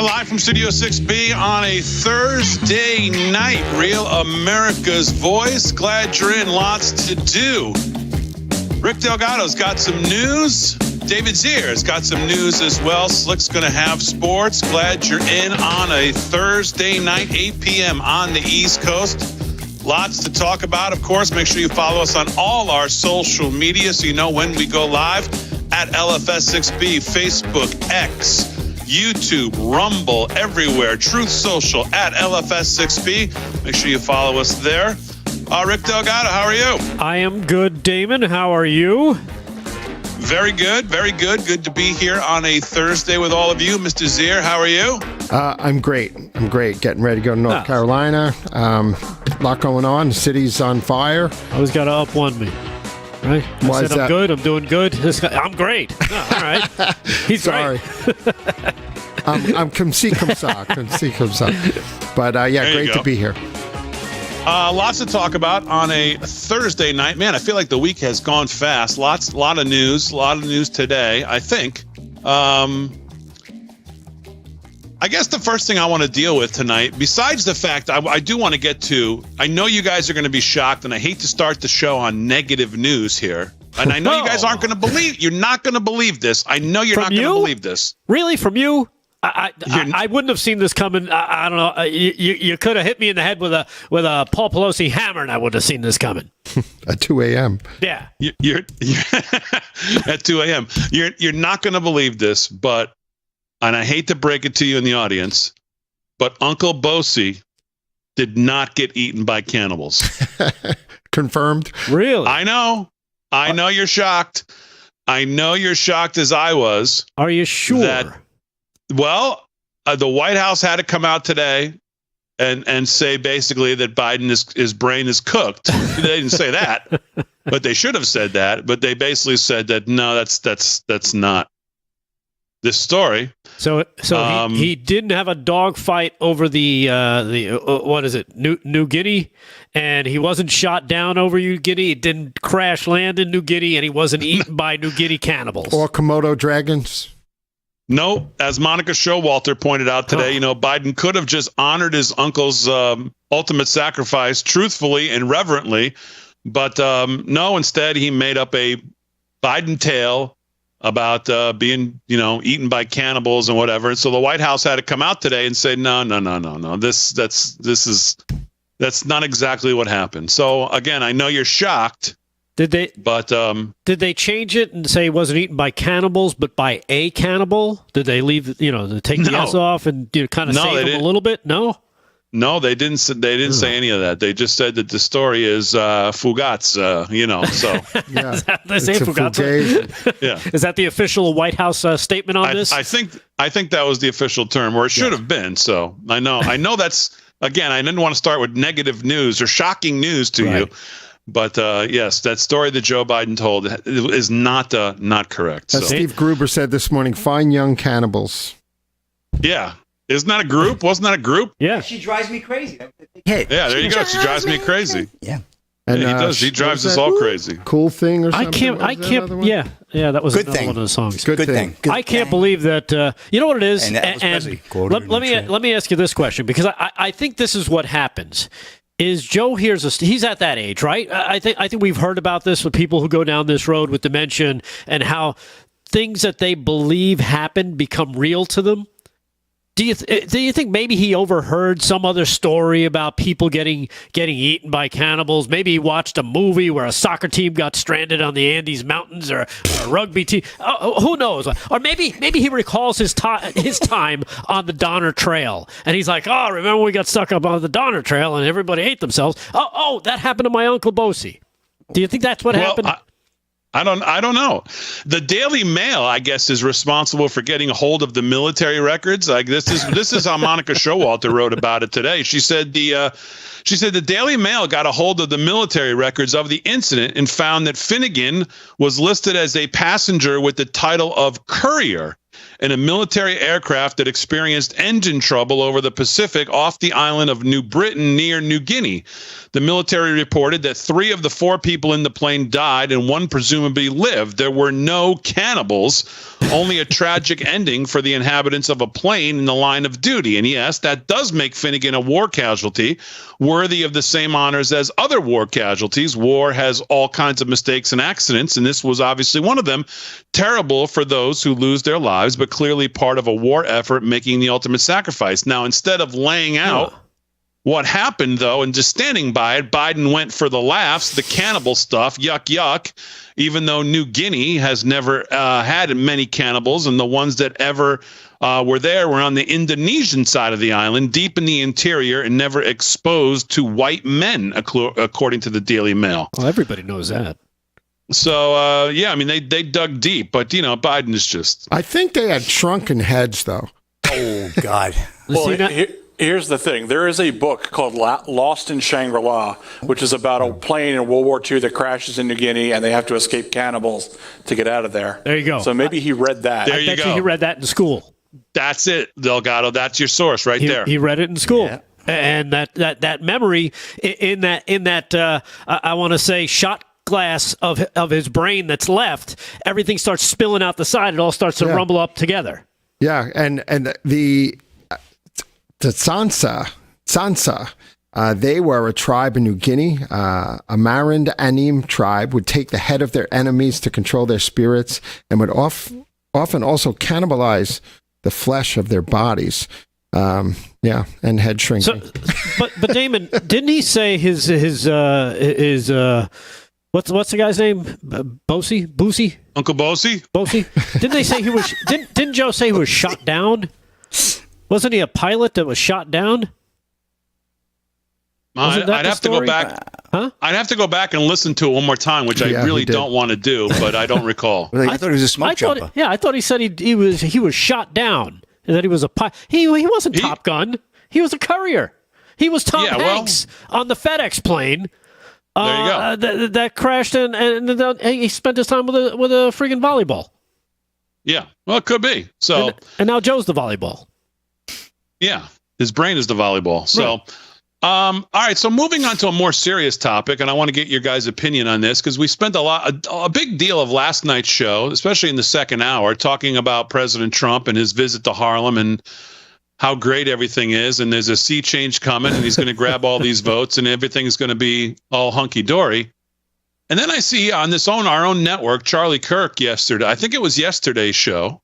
Live from Studio 6B on a Thursday night. Real America's Voice. Glad you're in. Lots to do. Rick Delgado's got some news. David Zier's got some news as well. Slick's going to have sports. Glad you're in on a Thursday night, 8 p.m. on the East Coast. Lots to talk about, of course. Make sure you follow us on all our social media so you know when we go live at LFS6B, Facebook, X, YouTube, Rumble, everywhere. Truth Social at LFS6B. Make sure you follow us there. Rick Delgado, how are you? I am good, Damon. How are you? Very good, very good. Good to be here on a Thursday with all of you. Mr. Zier, how are you? I'm great. Getting ready to go to North Carolina. A lot going on. The city's on fire. Always got to up one me. Right? I said I'm good. I'm doing good. I'm great. Oh, all right. He's sorry. I'm comme ci, comme ça. But yeah, great to be here. Lots to talk about on a Thursday night. Man, I feel like the week has gone fast. A lot of news today, I think. I guess the first thing I want to deal with tonight, besides the fact I do want to get to, I know you guys are going to be shocked, and I hate to start the show on negative news here. And I know you guys aren't going to believe, you're not going to believe this. I know you're not going to believe this. Really? From you? I wouldn't have seen this coming. I don't know. You could have hit me in the head with a Paul Pelosi hammer, and I would have seen this coming. At 2 a.m. Yeah. You're at 2 a.m. You're not going to believe this, but, and I hate to break it to you in the audience, but Uncle Bosi did not get eaten by cannibals. Confirmed? Really? I know you're shocked. I know you're shocked as I was. Are you sure? Well, the White House had to come out today and say basically that his brain is cooked. They didn't say that, but they should have said that. But they basically said that no, that's not this story. So he didn't have a dogfight over the what is it, New Guinea, and he wasn't shot down over New Guinea. He didn't crash land in New Guinea, and he wasn't eaten by New Guinea cannibals or Komodo dragons. No, as Monica Showalter pointed out today, Biden could have just honored his uncle's ultimate sacrifice truthfully and reverently, but no, instead he made up a Biden tale about being, eaten by cannibals and whatever. And so the White House had to come out today and say, no. That's not exactly what happened. So again, I know you're shocked. Did they change it and say it wasn't eaten by cannibals, but by a cannibal? Did they leave, to take the S off and kind of save him a little bit? No, they didn't. They didn't say any of that. They just said that the story is fugaz. So yeah, they say fugaz. Yeah, is that the official White House statement on this? I think that was the official term, or it should have been. So I know that's, again, I didn't want to start with negative news or shocking news to you. But yes, that story that Joe Biden told is not correct. As Steve Gruber said this morning, find young cannibals. Yeah. Isn't that a group? Wasn't that a group? Yeah. She drives me crazy. Hey, yeah, there you go. She drives me crazy. Yeah. And he does. He drives us all crazy. Cool thing or something? I can't. Yeah, that was one of the songs. Good thing. I can't believe that. You know what it is? And let me ask you this question, because I think this is what happens. Is Joe he's at that age, right? I think we've heard about this with people who go down this road with dementia and how things that they believe happen become real to them. Do you think maybe he overheard some other story about people getting eaten by cannibals? Maybe he watched a movie where a soccer team got stranded on the Andes Mountains, or a rugby team. Who knows? Or maybe he recalls his time on the Donner Trail, and he's like, "Oh, remember when we got stuck up on the Donner Trail and everybody ate themselves? Oh, that happened to my Uncle Bosi." Do you think that's what happened? I don't know. The Daily Mail, I guess, is responsible for getting a hold of the military records. Like this is how Monica Showalter wrote about it today. She said the Daily Mail got a hold of the military records of the incident and found that Finnegan was listed as a passenger with the title of courier in a military aircraft that experienced engine trouble over the Pacific off the island of New Britain near New Guinea. The military reported that 3 of the 4 people in the plane died and 1 presumably lived. There were no cannibals, only a tragic ending for the inhabitants of a plane in the line of duty. And yes, that does make Finnegan a war casualty, worthy of the same honors as other war casualties. War has all kinds of mistakes and accidents, and this was obviously one of them. Terrible for those who lose their lives, but clearly part of a war effort making the ultimate sacrifice. Now, instead of laying out what happened, though, and just standing by it, Biden went for the laughs, the cannibal stuff, yuck, yuck, even though New Guinea has never had many cannibals, and the ones that ever were there were on the Indonesian side of the island, deep in the interior, and never exposed to white men, according to the Daily Mail. Well, everybody knows that. So, yeah, I mean, they dug deep, but, you know, Biden is just... I think they had shrunken heads, though. Oh, God. Well, here's the thing. There is a book called Lost in Shangri-La, which is about a plane in World War II that crashes in New Guinea, and they have to escape cannibals to get out of there. There you go. So maybe he read that. There you I bet go. he read that in school. That's it, Delgado. That's your source right there. He read it in school. Yeah. And that memory in that I want to say shot glass of his brain that's left, everything starts spilling out the side. It all starts to rumble up together. Yeah, and the Sansa, they were a tribe in New Guinea. A Marind Anim tribe would take the head of their enemies to control their spirits and would often also cannibalize the flesh of their bodies. And head shrinking. So, but Damon, didn't he say his what's the guy's name? Boosie? Uncle Boosie? Didn't they say he was? Didn't Joe say he was shot down? Wasn't he a pilot that was shot down? I'd have to go back. Huh? I'd have to go back and listen to it one more time, which I really don't want to do, but I don't recall. I thought he was a smoke jumper. I thought he said he was shot down and that he was a pilot. He wasn't Top Gun. He was a courier. He was Tom Hanks on the FedEx plane. There you go. That crashed and he spent his time with a friggin' volleyball. Yeah, well, it could be. So and now Joe's the volleyball. Yeah, his brain is the volleyball. So, all right. So moving on to a more serious topic, and I want to get your guys' opinion on this because we spent a big deal of last night's show, especially in the second hour, talking about President Trump and his visit to Harlem and how great everything is, and there's a sea change coming, and he's going to grab all these votes, and everything's going to be all hunky-dory. And then I see on our own network, Charlie Kirk yesterday, I think it was yesterday's show,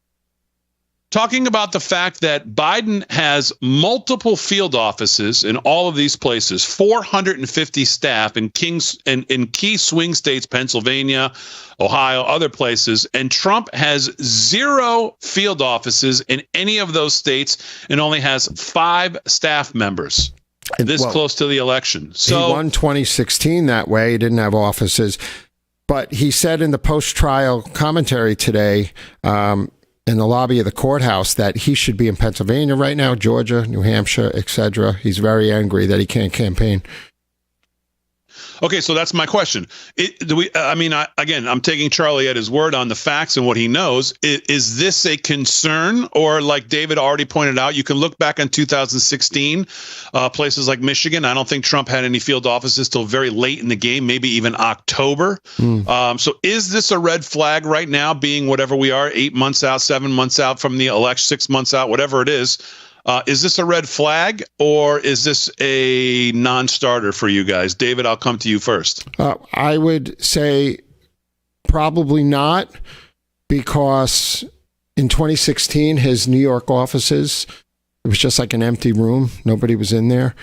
talking about the fact that Biden has multiple field offices in all of these places, 450 staff in key swing states, Pennsylvania, Ohio, other places, and Trump has 0 field offices in any of those states and only has 5 staff members close to the election. So he won 2016 that way. He didn't have offices. But he said in the post-trial commentary today, in the lobby of the courthouse, that he should be in Pennsylvania right now, Georgia, New Hampshire, etc. He's very angry that he can't campaign. Okay, so that's my question. I'm taking Charlie at his word on the facts and what he knows. Is this a concern? Or like David already pointed out, you can look back on 2016, places like Michigan. I don't think Trump had any field offices till very late in the game, maybe even October. So is this a red flag right now, being whatever we are, 8 months out, 7 months out from the election, 6 months out, whatever it is? Is this a red flag or is this a non-starter for you guys? David, I'll come to you first. I would say probably not, because in 2016, his New York offices, it was just like an empty room. Nobody was in there.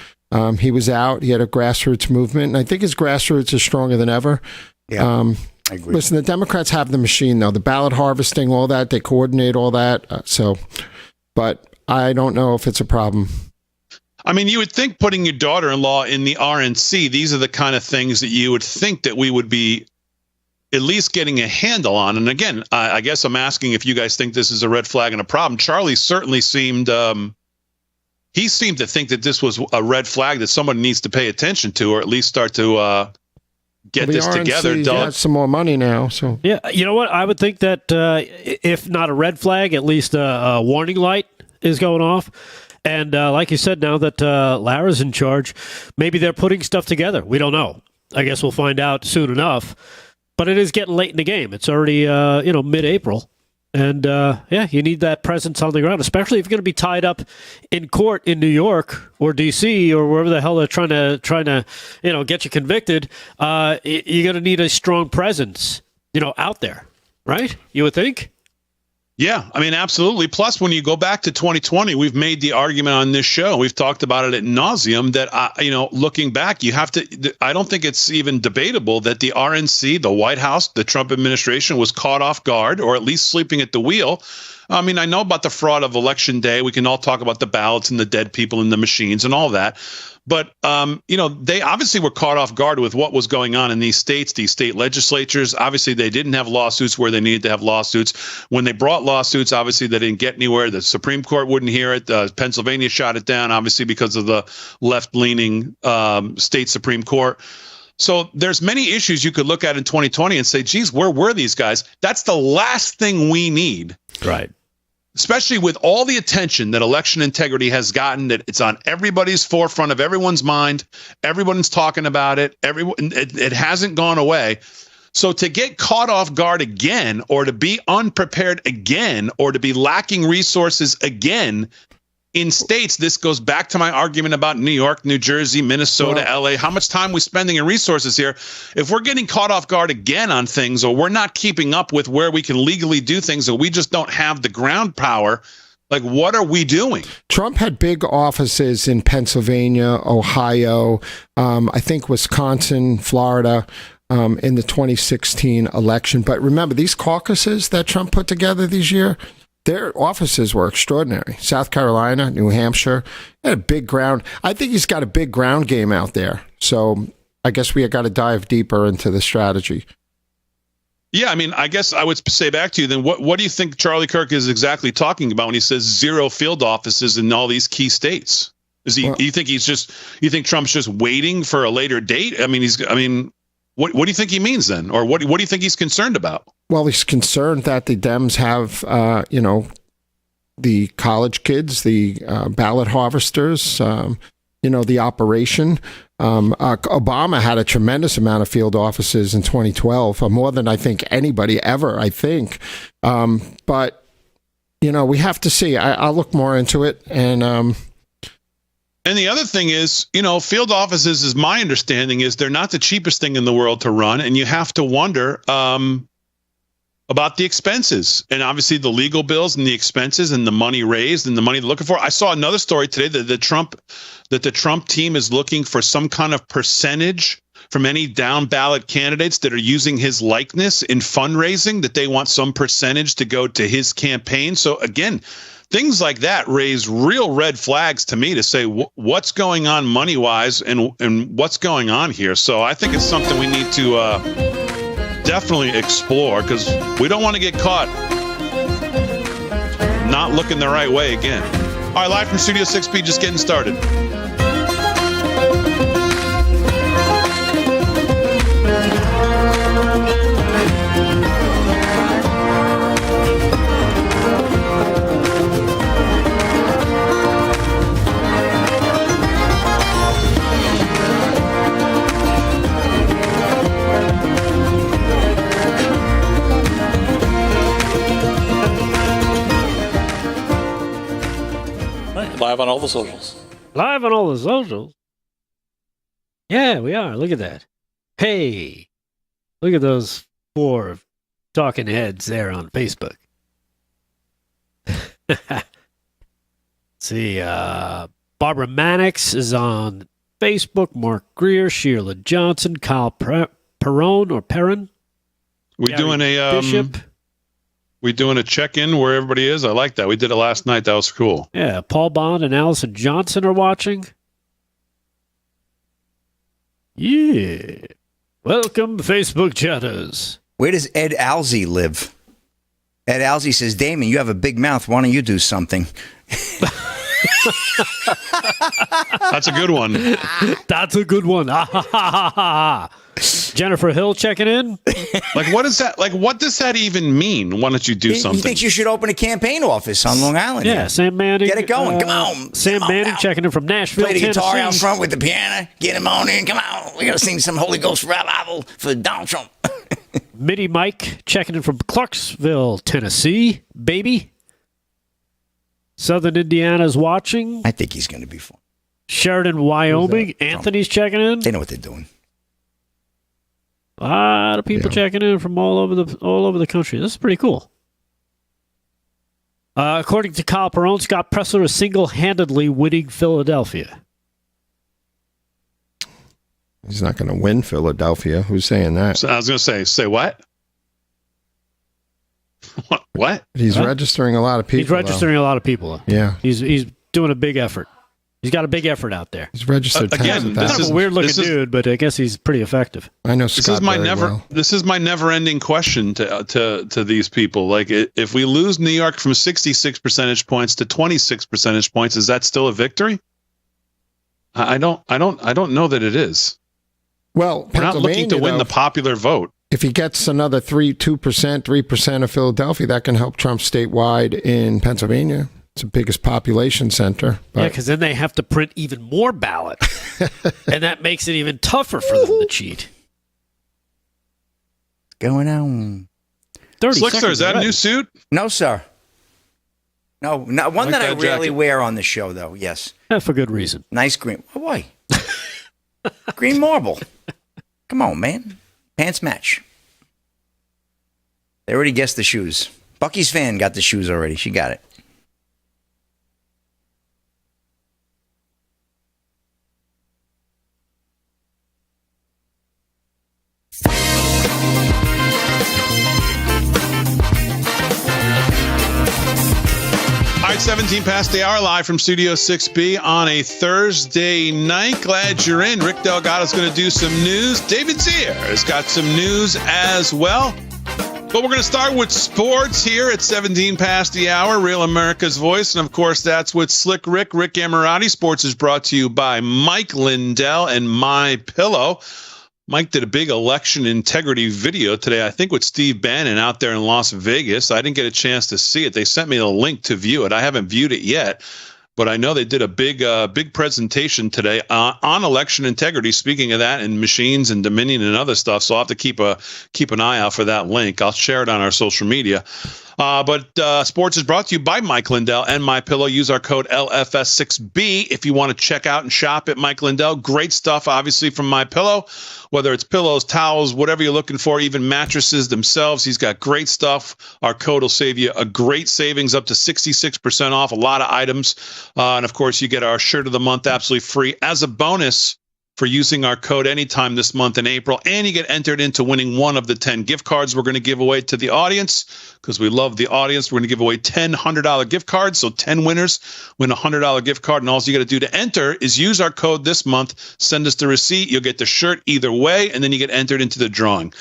He was out. He had a grassroots movement, and I think his grassroots is stronger than ever. Yeah, I agree. Listen, the Democrats have the machine, though. The ballot harvesting, all that, they coordinate all that. But I don't know if it's a problem. I mean, you would think putting your daughter-in-law in the RNC, these are the kind of things that you would think that we would be at least getting a handle on. And again, I guess I'm asking if you guys think this is a red flag and a problem. Charlie certainly seemed, he seemed to think that this was a red flag that someone needs to pay attention to, or at least start to get this together. RNC has some more money now, so yeah. You know what? I would think that if not a red flag, at least a warning light is going off. And like you said, now that Lara's in charge, maybe they're putting stuff together. We don't know. I guess we'll find out soon enough. But it is getting late in the game. It's already mid-April. And, you need that presence on the ground, especially if you're going to be tied up in court in New York or D.C. or wherever the hell they're trying to get you convicted. You're going to need a strong presence, out there, right? You would think? Yeah, I mean, absolutely. Plus, when you go back to 2020, we've made the argument on this show. We've talked about it ad nauseum that, looking back, you have to, I don't think it's even debatable that the RNC, the White House, the Trump administration was caught off guard or at least sleeping at the wheel. I mean, I know about the fraud of Election Day. We can all talk about the ballots and the dead people in the machines and all that. But, they obviously were caught off guard with what was going on in these states, these state legislatures. Obviously, they didn't have lawsuits where they needed to have lawsuits. When they brought lawsuits, obviously, they didn't get anywhere. The Supreme Court wouldn't hear it. Pennsylvania shot it down, obviously, because of the left-leaning state Supreme Court. So there's many issues you could look at in 2020 and say, geez, where were these guys? That's the last thing we need. Right. Especially with all the attention that election integrity has gotten, that it's on everybody's forefront of everyone's mind. Everyone's talking about it. It hasn't gone away. So to get caught off guard again, or to be unprepared again, or to be lacking resources again in states, this goes back to my argument about New York, New Jersey, Minnesota, LA, how much time we're spending in resources here. If we're getting caught off guard again on things, or we're not keeping up with where we can legally do things, or we just don't have the ground power, like, what are we doing? Trump had big offices in Pennsylvania, Ohio, I think Wisconsin, Florida, in the 2016 election. But remember, these caucuses that Trump put together this year, their offices were extraordinary. South Carolina, New Hampshire, had a big ground. I think he's got a big ground game out there. So I guess we got to dive deeper into the strategy. Yeah, I mean, I guess I would say back to you then, what do you think Charlie Kirk is exactly talking about when he says 0 field offices in all these key states? You think Trump's just waiting for a later date? What do you think he means then? Or what do you think he's concerned about? Well, he's concerned that the Dems have, the college kids, the ballot harvesters, the operation. Obama had a tremendous amount of field offices in 2012, more than I think anybody ever, I think. But, we have to see. I'll look more into it. And the other thing is, field offices, is my understanding, is they're not the cheapest thing in the world to run. And you have to wonder about the expenses, and obviously the legal bills and the expenses and the money raised and the money they're looking for. I saw another story today that the Trump team is looking for some kind of percentage from any down ballot candidates that are using his likeness in fundraising, that they want some percentage to go to his campaign. So again, things like that raise real red flags to me to say what's going on money wise and what's going on here. So I think it's something we need to definitely explore, because we don't want to get caught not looking the right way again. All right, live from Studio 6B, just getting started. Live on all the socials. Live on all the socials. Yeah, we are. Look at that. Hey, look at those 4 talking heads there on Facebook. See, Barbara Mannix is on Facebook. Mark Greer, Sheila Johnson, Kyle Perron or Perrin. We're doing a Bishop. We doing a check-in where everybody is? I like that. We did it last night. That was cool. Yeah, Paul Bond and Allison Johnson are watching. Yeah. Welcome, Facebook chatters. Where does Ed Alsey live? Ed Alsey says, Damon, you have a big mouth. Why don't you do something? That's a good one. That's a good one. Jennifer Hill checking in. Like, what is that? Like, what does that even mean? Why don't you do something? He thinks you should open a campaign office on Long Island. Yeah, Sam Manning. Get it going. Come on. Sam Come on Manning now. checking in from Nashville, Play the Tennessee. guitar out front with the piano. Get him on in. Come on. We got to sing some Holy Ghost revival for Donald Trump. Midi Mike checking in from Clarksville, Tennessee. Baby. Southern Indiana's watching. I think he's going to be fun. Sheridan, Wyoming. Anthony's checking in. They know what they're doing. A lot of people checking in from all over the country. This is pretty cool. According to Kyle Perone, Scott Presler is single-handedly winning Philadelphia. He's not going to win Philadelphia. Who's saying that? So I was going to say what? What? He's registering a lot of people. He's registering a lot of people. Yeah. He's doing a big effort. He's got a big effort out there. He's registered tens of this Kind thousands. of a weird-looking dude, but I guess he's pretty effective. I know This Scott is my very well. This is my never-ending question to these people. Like, if we lose New York from 66 percentage points to 26 percentage points, is that still a victory? I don't know that it is. Well, We're not looking to win though, the popular vote. if he gets another 2%, 3% of Philadelphia, that can help Trump statewide in Pennsylvania. It's the biggest population center. Yeah, because then they have to print even more ballots. And that makes it even tougher for them to cheat. Going on. 30 Slickster, seconds is that a already. new suit? No, sir. No, not one Like that I that rarely jacket. wear on the show, though. Yes. Yeah, for good reason. Nice green. Why? Green marble. Come on, man. Pants match. They already guessed the shoes. Bucky's fan got the shoes already. She got it. All right, 17 past the hour, live from Studio 6B on a Thursday night. Glad you're in. Rick Delgado's going to do some news. David Zier has got some news as well. But we're going to start with sports here at 17 past the hour, Real America's Voice. And, of course, that's with Slick Rick Ammirati. Sports is brought to you by Mike Lindell and My Pillow. Mike did a big election integrity video today, I think with Steve Bannon out there in Las Vegas. I didn't get a chance to see it. They sent me a link to view it. I haven't viewed it yet, but I know they did a big presentation today on election integrity. Speaking of that, and machines and Dominion and other stuff, so I'll have to keep an eye out for that link. I'll share it on our social media. But sports is brought to you by Mike Lindell and My Pillow. Use our code LFS6B if you want to check out and shop at Mike Lindell. Great stuff, obviously, from My Pillow. Whether it's pillows, towels, whatever you're looking for, even mattresses themselves, he's got great stuff. Our code will save you a great savings, up to 66% off a lot of items. And, of course, you get our shirt of the month absolutely free as a bonus for using our code anytime this month in April. And you get entered into winning one of the 10 gift cards we're going to give away to the audience, because we love the audience. We're going to give away 10 $100 gift cards. So 10 winners win a $100 gift card. And all you got to do to enter is use our code this month. Send us the receipt. You'll get the shirt either way, and then you get entered into the drawing.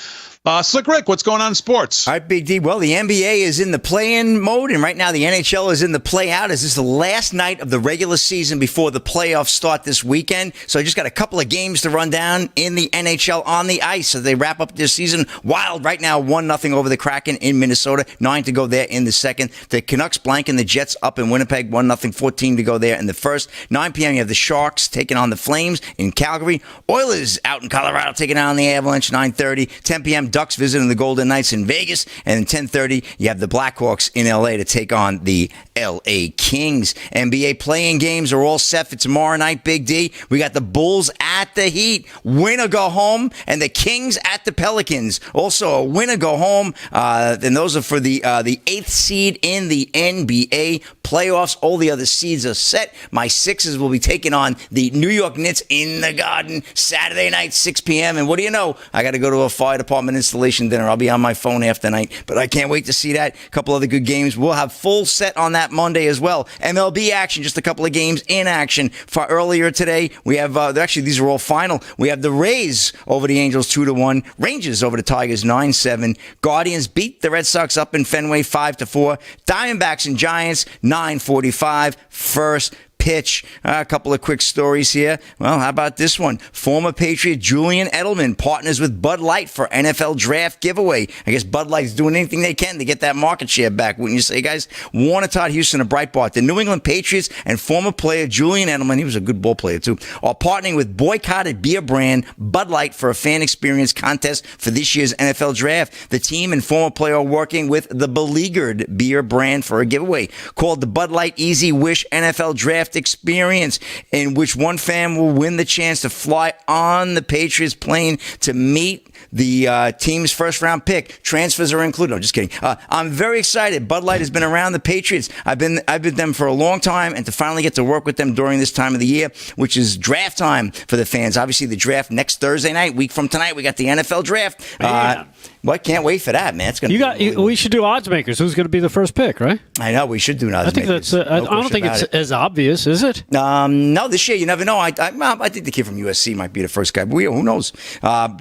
Slick Rick, what's going on in sports? All right, Big D. Well, the NBA is in the play-in mode, and right now the NHL is in the play-out. As this is the last night of the regular season before the playoffs start this weekend. So I just got a couple of games to run down in the NHL on the ice. So they wrap up this season wild right now, 1-0 over the Kraken in Minnesota, 9 to go there in the second. The Canucks blanking the Jets up in Winnipeg, 1-0, 14 to go there in the first. 9 p.m. you have the Sharks taking on the Flames in Calgary. Oilers out in Colorado taking on the Avalanche, 9:30. 10 p.m. Ducks visiting the Golden Knights in Vegas, and 10:30 you have the Blackhawks in LA to take on the LA Kings. NBA playing games are all set for tomorrow night, Big D. We got the Bulls at the Heat, win or go home, and the Kings at the Pelicans. Also a win or go home, and those are for the 8th seed in the NBA playoffs. All the other seeds are set. My Sixers will be taking on the New York Knicks in the Garden Saturday night, 6 p.m. And what do you know? I got to go to a fire department installation dinner. I'll be on my phone half the night, but I can't wait to see that. A couple other good games. We'll have full set on that Monday as well. MLB action, just a couple of games in action. For earlier today, we have, actually, these are all final. We have the Rays over the Angels 2-1. Rangers over the Tigers 9-7. Guardians beat the Red Sox up in Fenway 5-4. Diamondbacks and Giants 9:45. First pitch. A couple of quick stories here. Well, how about this one? Former Patriot Julian Edelman partners with Bud Light for NFL draft giveaway. I guess Bud Light's doing anything they can to get that market share back, wouldn't you say, guys? Warner Todd Houston of Breitbart. The New England Patriots and former player Julian Edelman, he was a good ball player too, are partnering with boycotted beer brand Bud Light for a fan experience contest for this year's NFL draft. The team and former player are working with the beleaguered beer brand for a giveaway called the Bud Light Easy Wish NFL Draft Experience, in which one fan will win the chance to fly on the Patriots plane to meet the team's first-round pick. Transfers are included. No, just kidding. I'm very excited. Bud Light has been around the Patriots. I've been with them for a long time, and to finally get to work with them during this time of the year, which is draft time for the fans. Obviously, the draft next Thursday night, week from tonight, we got the NFL draft. Well, I can't wait for that, man. It's gonna. We should do odds makers. Who's going to be the first pick, right? I know we should do odds makers. I don't think it's as obvious, is it? No, this year you never know. I think the kid from USC might be the first guy, but who knows?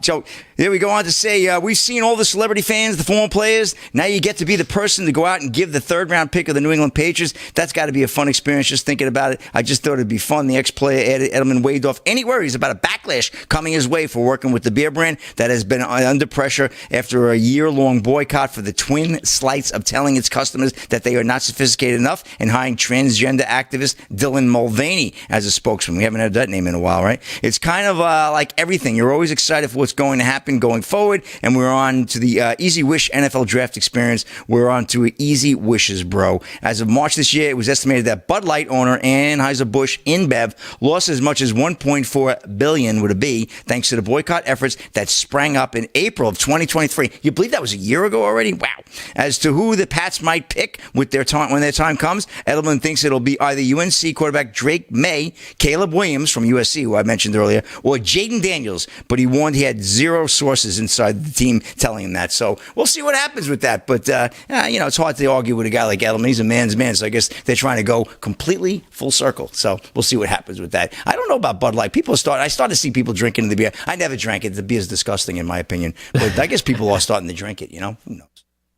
So there we go on to say we've seen all the celebrity fans, the former players. Now you get to be the person to go out and give the third-round pick of the New England Patriots. That's got to be a fun experience. Just thinking about it, I just thought it'd be fun. The ex-player Edelman waved off any worries about a backlash coming his way for working with the beer brand that has been under pressure after a year-long boycott for the twin slights of telling its customers that they are not sophisticated enough and hiring transgender activist Dylan Mulvaney as a spokesman. We haven't had that name in a while, right? It's kind of like everything. You're always excited for what's going to happen going forward, and we're on to the Easy Wish NFL Draft Experience. We're on to Easy Wishes, bro. As of March this year, it was estimated that Bud Light owner Anheuser-Busch InBev lost as much as $1.4 billion, would it be, thanks to the boycott efforts that sprang up in April of 2023. You believe that was a year ago already? Wow. As to who the Pats might pick with their time when their time comes, Edelman thinks it'll be either UNC quarterback Drake May, Caleb Williams from USC, who I mentioned earlier, or Jaden Daniels, but he warned he had zero sources inside the team telling him that. So we'll see what happens with that. But, it's hard to argue with a guy like Edelman. He's a man's man, so I guess they're trying to go completely full circle. So we'll see what happens with that. I don't know about Bud Light. I started to see people drinking the beer. I never drank it. The beer is disgusting, in my opinion. But I guess people are starting to drink it, Who knows?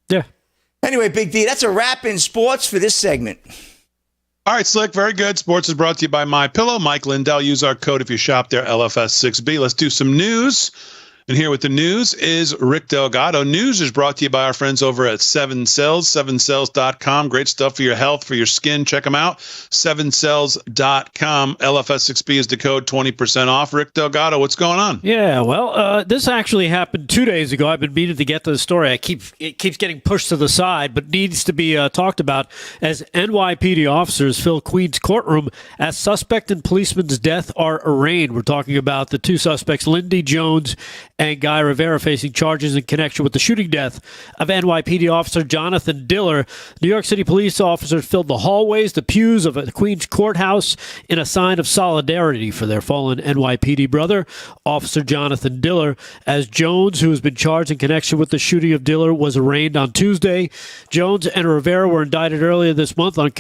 Yeah. Anyway, Big D, that's a wrap in sports for this segment. All right, Slick, very good. Sports is brought to you by MyPillow. Mike Lindell, use our code if you shop there, LFS6B. Let's do some news. And here with the news is Rick Delgado. News is brought to you by our friends over at 7Cells, 7cells.com. Great stuff for your health, for your skin. Check them out, 7cells.com. LFS6B is the code, 20% off. Rick Delgado, what's going on? Yeah, well, this actually happened 2 days ago. I've been meaning to get to the story. It keeps getting pushed to the side, but needs to be talked about as NYPD officers fill Queens courtroom as suspect in policeman's death are arraigned. We're talking about the two suspects, Lindy Jones and Guy Rivera, facing charges in connection with the shooting death of NYPD officer Jonathan Diller. New York City police officers filled the hallways, the pews of the Queens courthouse in a sign of solidarity for their fallen NYPD brother, Officer Jonathan Diller, as Jones, who has been charged in connection with the shooting of Diller, was arraigned on Tuesday. Jones and Rivera were indicted earlier this month on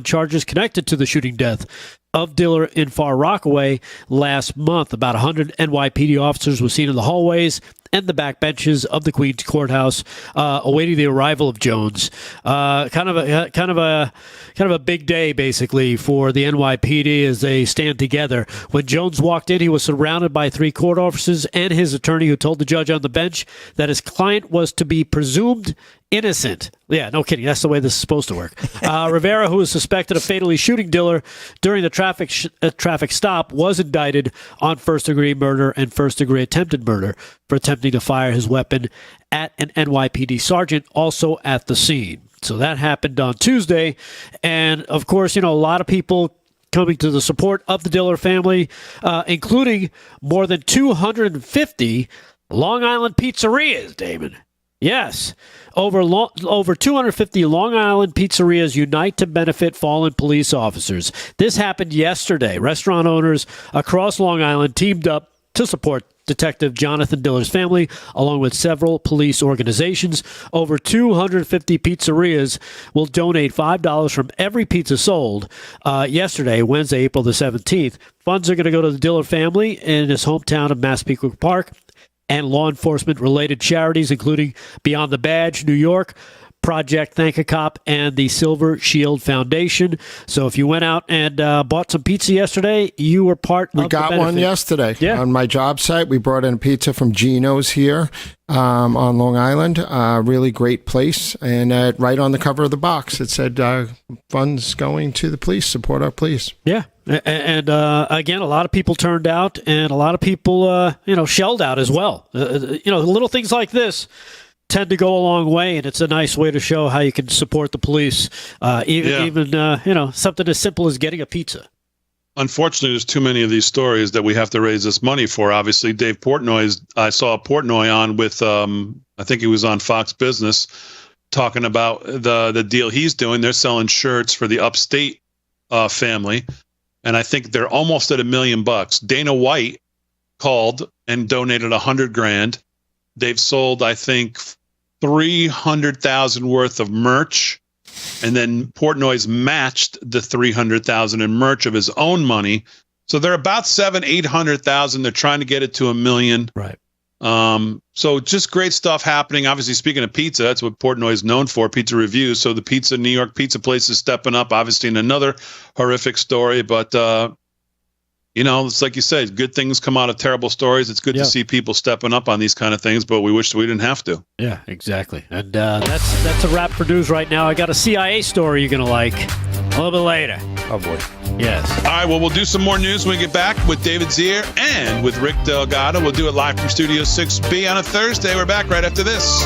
charges connected to the shooting death of Diller in Far Rockaway last month. About 100 NYPD officers were seen in the hallways and the back benches of the Queens courthouse, awaiting the arrival of Jones. Kind of a big day, basically, for the NYPD as they stand together. When Jones walked in, he was surrounded by 3 court officers and his attorney, who told the judge on the bench that his client was to be presumed innocent. Yeah, no kidding. That's the way this is supposed to work. Rivera, who was suspected of fatally shooting Diller during the traffic stop, was indicted on first-degree murder and first-degree attempted murder for attempting to fire his weapon at an NYPD sergeant also at the scene. So that happened on Tuesday. And, of course, a lot of people coming to the support of the Diller family, including more than 250 Long Island pizzerias, Damon. Yes. Over 250 Long Island pizzerias unite to benefit fallen police officers. This happened yesterday. Restaurant owners across Long Island teamed up to support Detective Jonathan Diller's family, along with several police organizations. Over 250 pizzerias will donate $5 from every pizza sold yesterday, Wednesday, April the 17th. Funds are going to go to the Diller family in his hometown of Massapequa Park and law enforcement-related charities, including Beyond the Badge, New York, Project Thank a Cop and the Silver Shield Foundation. So if you went out and bought some pizza yesterday, you were part of the benefit. We got one yesterday on my job site. We brought in a pizza from Gino's here on Long Island. Really great place. And right on the cover of the box, it said funds going to the police, support our police. Yeah. And again, a lot of people turned out, and a lot of people, shelled out as well. Little things like this tend to go a long way, and it's a nice way to show how you can support the police, even something as simple as getting a pizza. Unfortunately, there's too many of these stories that we have to raise this money for. Obviously, Dave Portnoy, I saw Portnoy on with, I think he was on Fox Business, talking about the deal he's doing. They're selling shirts for the Upstate family, and I think they're almost at $1 million. Dana White called and donated $100,000. They've sold, I think, 300,000 worth of merch, and then Portnoy's matched the 300,000 in merch of his own money. So they're about 700,000-800,000. They're trying to get it to $1 million. Right. So just great stuff happening. Obviously, speaking of pizza, that's what Portnoy is known for, pizza reviews. So the New York pizza place is stepping up, obviously, in another horrific story. But, it's like you said, good things come out of terrible stories. It's good to see people stepping up on these kind of things, but we wish we didn't have to. Yeah, exactly. And that's a wrap for news right now. I got a CIA story you're going to like a little bit later. Oh, boy. Yes. All right, well, we'll do some more news when we get back with David Zier and with Rick Delgado. We'll do it live from Studio 6B on a Thursday. We're back right after this.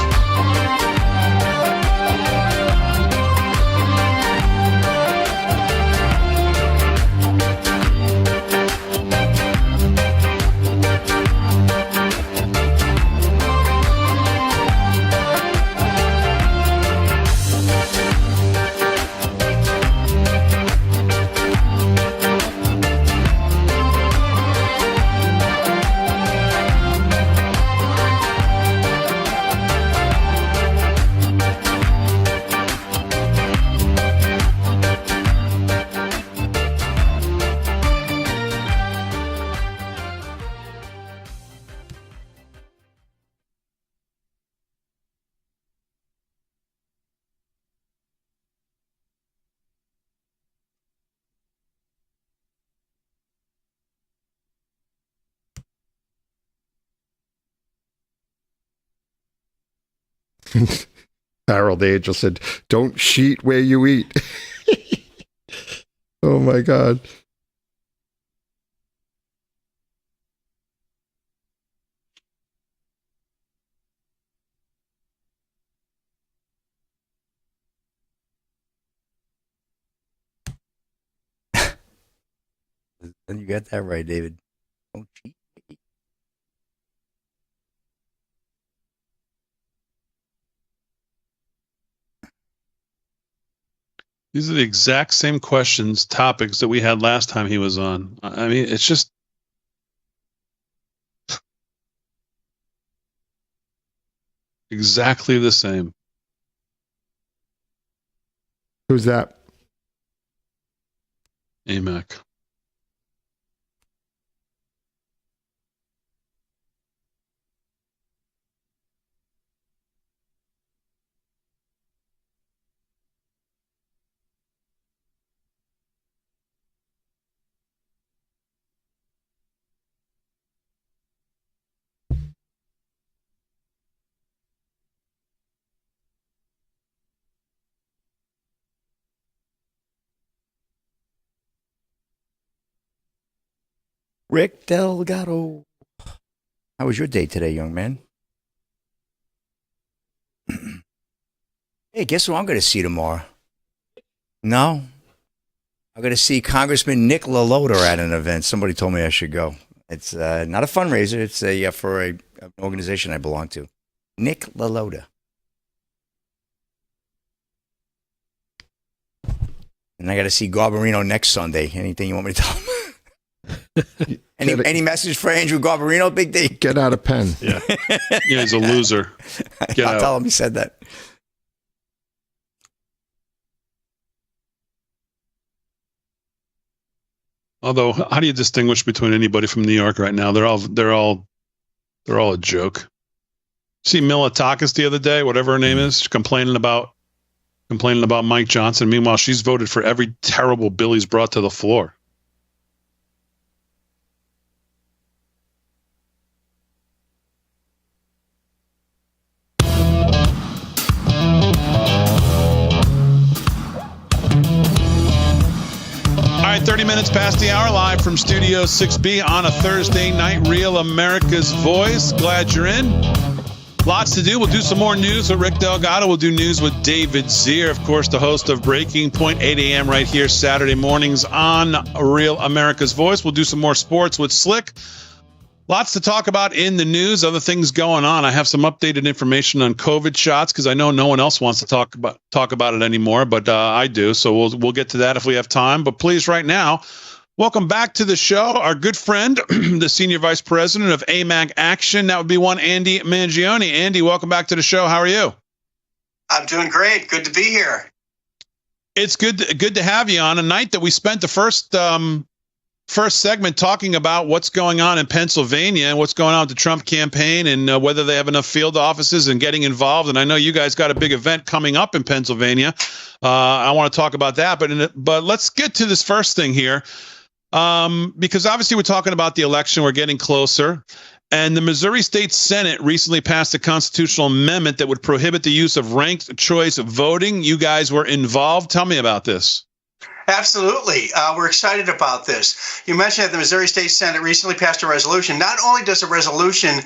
Harold Angel said, "Don't sheet where you eat." Oh my God. You got that right, David. Don't cheat. These are the exact same questions, topics that we had last time he was on. I mean, it's just exactly the same. Who's that? AMAC. Rick Delgado. How was your day today, young man? Hey, guess who I'm going to see tomorrow? No. I'm going to see Congressman Nick LaLota at an event. Somebody told me I should go. It's not a fundraiser. It's for an organization I belong to. Nick LaLota. And I got to see Garbarino next Sunday. Anything you want me to tell him? Any message for Andrew Garbarino, Big D? Get out of pen. Yeah, he's a loser. I'll tell him he said that. Although, how do you distinguish between anybody from New York right now? They're all a joke. See Militakas the other day, whatever her name is, complaining about complaining about Mike Johnson. Meanwhile, she's voted for every terrible bill he's brought to the floor. All right, 30 minutes past the hour, live from Studio 6B on a Thursday night. Real America's Voice. Glad you're in. Lots to do. We'll do some more news with Rick Delgado. We'll do news with David Zier, of course, the host of Breaking Point, 8 a.m. right here Saturday mornings on Real America's Voice. We'll do some more sports with Slick. Lots to talk about in the news, other things going on. I have some updated information on COVID shots because I know no one else wants to talk about it anymore, but I do. So we'll get to that if we have time. But please, right now, welcome back to the show, our good friend, the Senior Vice President of AMAC Action. That would be one Andy Mangione. Andy, welcome back to the show. How are you? I'm doing great. Good to be here. It's good to have you on a night that we spent the first segment talking about what's going on in Pennsylvania and what's going on with the Trump campaign and whether they have enough field offices and getting involved. And I know you guys got a big event coming up in Pennsylvania. I want to talk about that, but let's get to this first thing here. Because obviously we're talking about the election. We're getting closer. And the Missouri State Senate recently passed a constitutional amendment that would prohibit the use of ranked choice voting. You guys were involved. Tell me about this. Absolutely. We're excited about this. You mentioned that the Missouri State Senate recently passed a resolution. Not only does a resolution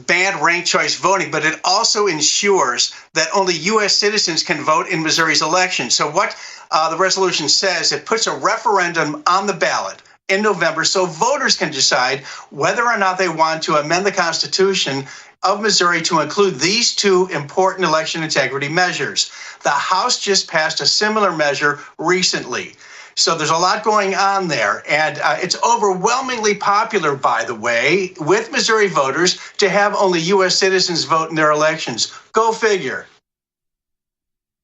ban ranked choice voting, but it also ensures that only U.S. citizens can vote in Missouri's election. So what the resolution says, it puts a referendum on the ballot in November so voters can decide whether or not they want to amend the Constitution of Missouri to include these two important election integrity measures. The House just passed a similar measure recently. So there's a lot going on there. And it's overwhelmingly popular, by the way, with Missouri voters to have only U.S. citizens vote in their elections. Go figure.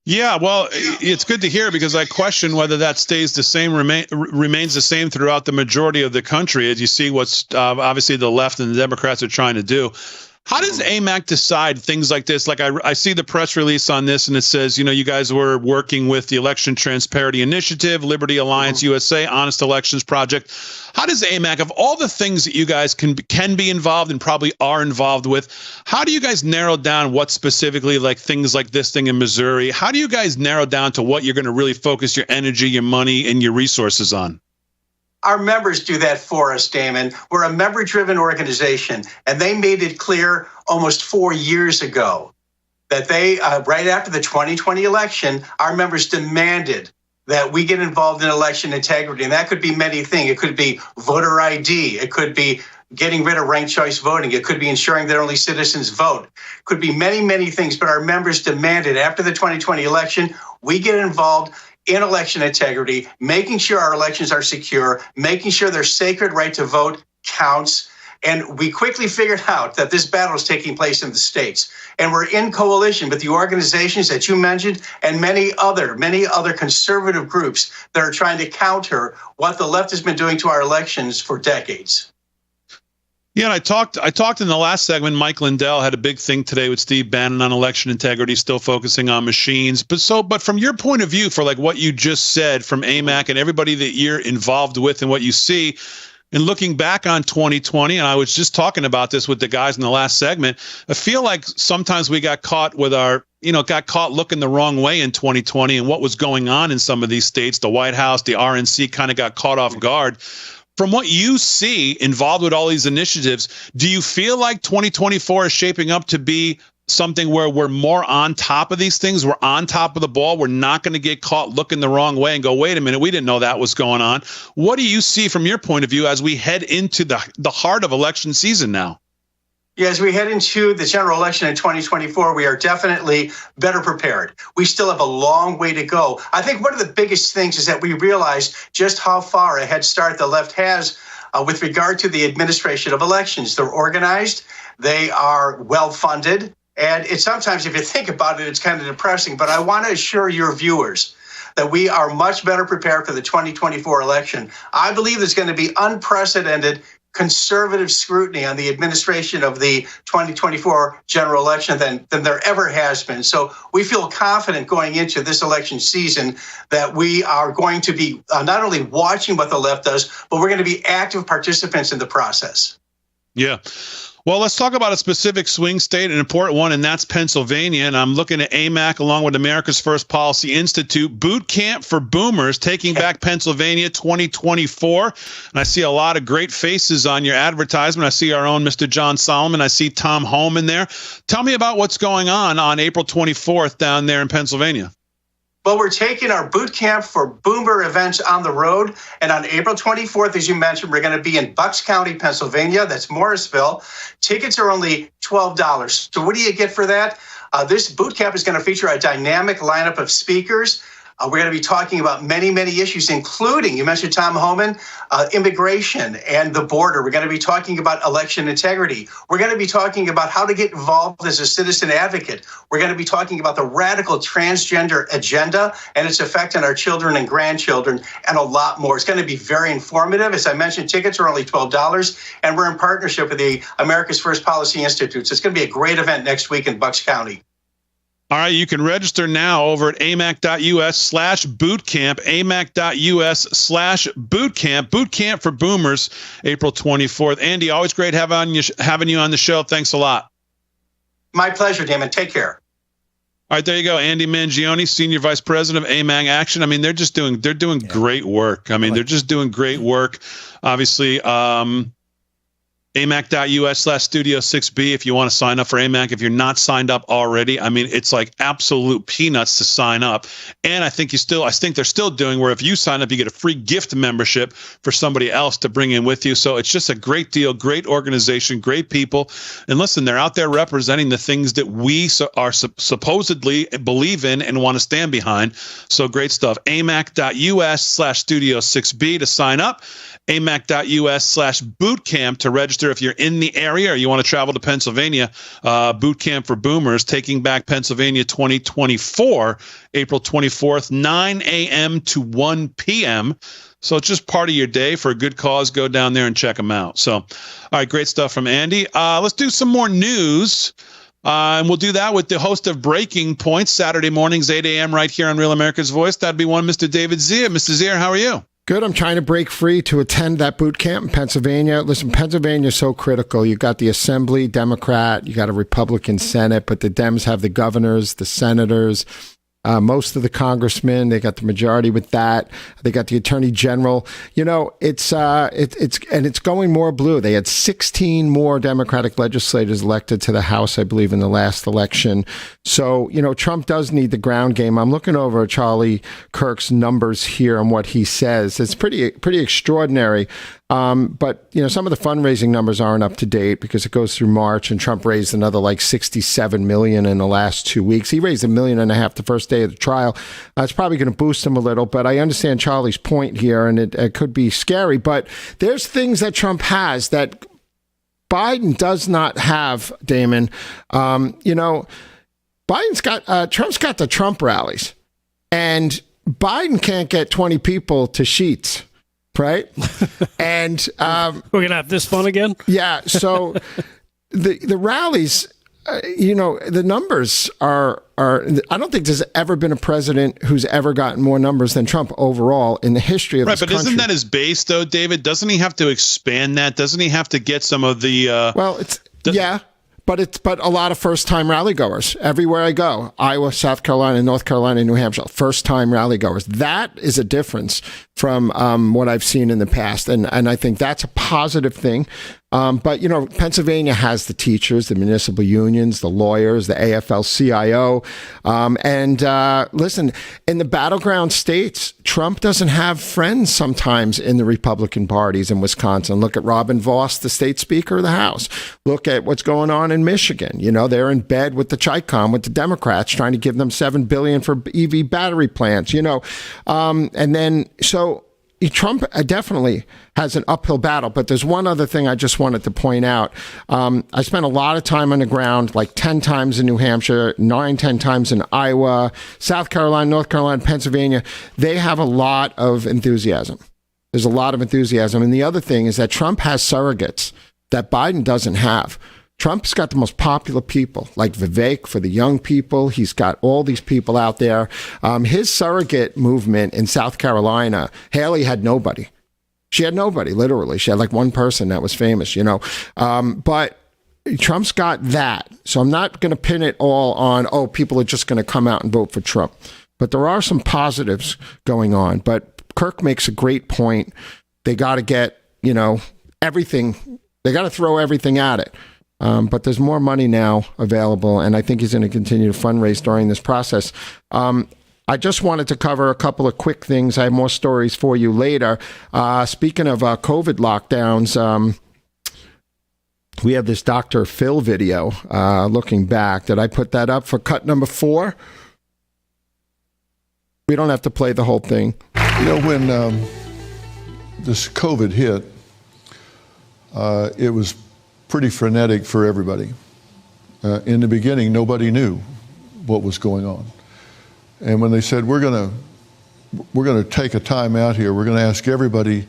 Yeah, well, it's good to hear because I question whether that stays the same, remains the same throughout the majority of the country as you see what's obviously the left and the Democrats are trying to do. How does AMAC decide things like this? Like I see the press release on this and it says, you guys were working with the Election Transparency Initiative, Liberty Alliance USA, Honest Elections Project. How does AMAC, of all the things that you guys can be involved and probably are involved with, how do you guys narrow down what specifically, like things like this thing in Missouri, how do you guys narrow down to what you're going to really focus your energy, your money, and your resources on? Our members do that for us, Damon. We're a member-driven organization, and they made it clear almost 4 years ago that they, right after the 2020 election, our members demanded that we get involved in election integrity. And that could be many things. It could be voter ID. It could be getting rid of ranked choice voting. It could be ensuring that only citizens vote. It could be many, many things. But our members demanded after the 2020 election, we get involved in election integrity, making sure our elections are secure, making sure their sacred right to vote counts. And we quickly figured out that this battle is taking place in the states. And we're in coalition with the organizations that you mentioned and many other conservative groups that are trying to counter what the left has been doing to our elections for decades. Yeah, and I talked in the last segment. Mike Lindell had a big thing today with Steve Bannon on election integrity, still focusing on machines. But from your point of view, for like what you just said from AMAC and everybody that you're involved with and what you see, and looking back on 2020, and I was just talking about this with the guys in the last segment, I feel like sometimes we got caught with got caught looking the wrong way in 2020 and what was going on in some of these states. The White House, the RNC kind of got caught off guard. From what you see involved with all these initiatives, do you feel like 2024 is shaping up to be something where we're more on top of these things? We're on top of the ball. We're not going to get caught looking the wrong way and go, wait a minute, we didn't know that was going on. What do you see from your point of view as we head into the heart of election season now? Yeah, as we head into the general election in 2024, we are definitely better prepared. We still have a long way to go. I think one of the biggest things is that we realize just how far a head start the left has with regard to the administration of elections. They're organized, they are well-funded, and it's sometimes, if you think about it, it's kind of depressing. But I want to assure your viewers that we are much better prepared for the 2024 election. I believe there's going to be unprecedented conservative scrutiny on the administration of the 2024 general election than there ever has been. So we feel confident going into this election season that we are going to be not only watching what the left does, but we're going to be active participants in the process. Yeah. Well, let's talk about a specific swing state, an important one, and that's Pennsylvania. And I'm looking at AMAC along with America's First Policy Institute. Boot Camp for Boomers, Taking Back Pennsylvania 2024. And I see a lot of great faces on your advertisement. I see our own Mr. John Solomon. I see Tom Home in there. Tell me about what's going on April 24th down there in Pennsylvania. Well, we're taking our boot camp for boomer events on the road. And on April 24th, as you mentioned, we're going to be in Bucks County, Pennsylvania. That's Morrisville. Tickets are only $12. So what do you get for that? This boot camp is going to feature a dynamic lineup of speakers. We're going to be talking about many, many issues, including, you mentioned Tom Homan, immigration and the border. We're going to be talking about election integrity. We're going to be talking about how to get involved as a citizen advocate. We're going to be talking about the radical transgender agenda and its effect on our children and grandchildren, and a lot more. It's going to be very informative. As I mentioned, tickets are only $12, and we're in partnership with the America's First Policy Institute. So it's going to be a great event next week in Bucks County. All right, you can register now over at amac.us/bootcamp, amac.us/bootcamp, boot camp for boomers, April 24th. Andy, always great having you on the show. Thanks a lot. My pleasure, Damon. Take care. All right, there you go. Andy Mangione, Senior Vice President of AMAG Action. I mean, they're doing great work. I mean, they're just doing great work. Obviously, amac.us/studio 6B if you want to sign up for AMAC. If you're not signed up already, I mean, it's like absolute peanuts to sign up. And I think they're still doing where if you sign up, you get a free gift membership for somebody else to bring in with you. So it's just a great deal, great organization, great people. And listen, they're out there representing the things that we are supposedly believe in and want to stand behind. So great stuff. amac.us/studio 6B to sign up. amac.us/bootcamp to register if you're in the area or you want to travel to Pennsylvania. Boot Camp for Boomers, Taking Back Pennsylvania 2024, April 24th, 9 a.m. to 1 p.m. So it's just part of your day for a good cause. Go down there and check them out. So, all right, great stuff from Andy. Let's do some more news. And we'll do that with the host of Breaking Points, Saturday mornings, 8 a.m. right here on Real America's Voice. That'd be one Mr. David Zier. Mr. Zier, how are you? Good. I'm trying to break free to attend that boot camp in Pennsylvania. Listen, Pennsylvania is so critical. You got the Assembly, Democrat, you got a Republican Senate, but the Dems have the governors, the senators, most of the congressmen. They got the majority with that. They got the attorney general. You know, it's going more blue. They had 16 more Democratic legislators elected to the House, I believe, in the last election. So, you know, Trump does need the ground game. I'm looking over Charlie Kirk's numbers here and what he says. It's pretty extraordinary. But, you know, some of the fundraising numbers aren't up to date because it goes through March, and Trump raised another like $67 million in the last 2 weeks. He raised $1.5 million the first day of the trial. It's probably going to boost him a little, but I understand Charlie's point here, and it could be scary. But there's things that Trump has that Biden does not have, Damon. You know, Trump's got the Trump rallies, and Biden can't get 20 people to Sheetz. Right. And we're going to have this fun again. Yeah. So the rallies, you know, the numbers are I don't think there's ever been a president who's ever gotten more numbers than Trump overall in the history of this country. Right. But isn't that his base, though, David? Doesn't he have to expand that? Doesn't he have to get some of the yeah. But a lot of first-time rally goers everywhere I go. Iowa, South Carolina, North Carolina, New Hampshire, first-time rally goers. That is a difference from what I've seen in the past, and I think that's a positive thing. But, you know, Pennsylvania has the teachers, the municipal unions, the lawyers, the AFL-CIO. Listen, in the battleground states, Trump doesn't have friends sometimes in the Republican parties in Wisconsin. Look at Robin Vos, the state speaker of the House. Look at what's going on in Michigan. You know, they're in bed with the Chi-Com, with the Democrats, trying to give them $7 billion for EV battery plants, you know. So Trump definitely has an uphill battle, but there's one other thing I just wanted to point out. I spent a lot of time on the ground, like 10 times in New Hampshire, 10 times in Iowa, South Carolina, North Carolina, Pennsylvania. They have a lot of enthusiasm. There's a lot of enthusiasm. And the other thing is that Trump has surrogates that Biden doesn't have. Trump's got the most popular people, like Vivek for the young people. He's got all these people out there. His surrogate movement in South Carolina, Haley had nobody. She had nobody, literally. She had like one person that was famous, you know. But Trump's got that. So I'm not going to pin it all on, oh, people are just going to come out and vote for Trump. But there are some positives going on. But Kirk makes a great point. They got to get, you know, everything. They got to throw everything at it. But there's more money now available, and I think he's going to continue to fundraise during this process. I just wanted to cover a couple of quick things. I have more stories for you later. Speaking of COVID lockdowns, we have this Dr. Phil video looking back. Did I put that up for cut number 4? We don't have to play the whole thing. You know, when this COVID hit, it was pretty frenetic for everybody. In the beginning, nobody knew what was going on. And when they said, we're going to take a time out here, we're going to ask everybody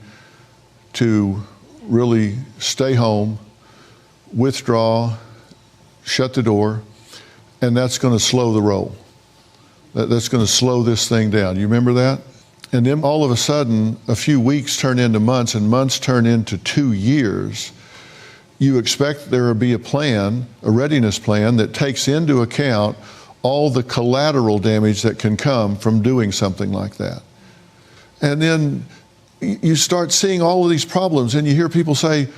to really stay home, withdraw, shut the door, and that's going to slow the roll. That's going to slow this thing down. You remember that? And then all of a sudden, a few weeks turn into months, and months turn into 2 years. You expect there will be a plan, a readiness plan, that takes into account all the collateral damage that can come from doing something like that. And then you start seeing all of these problems, and you hear people say,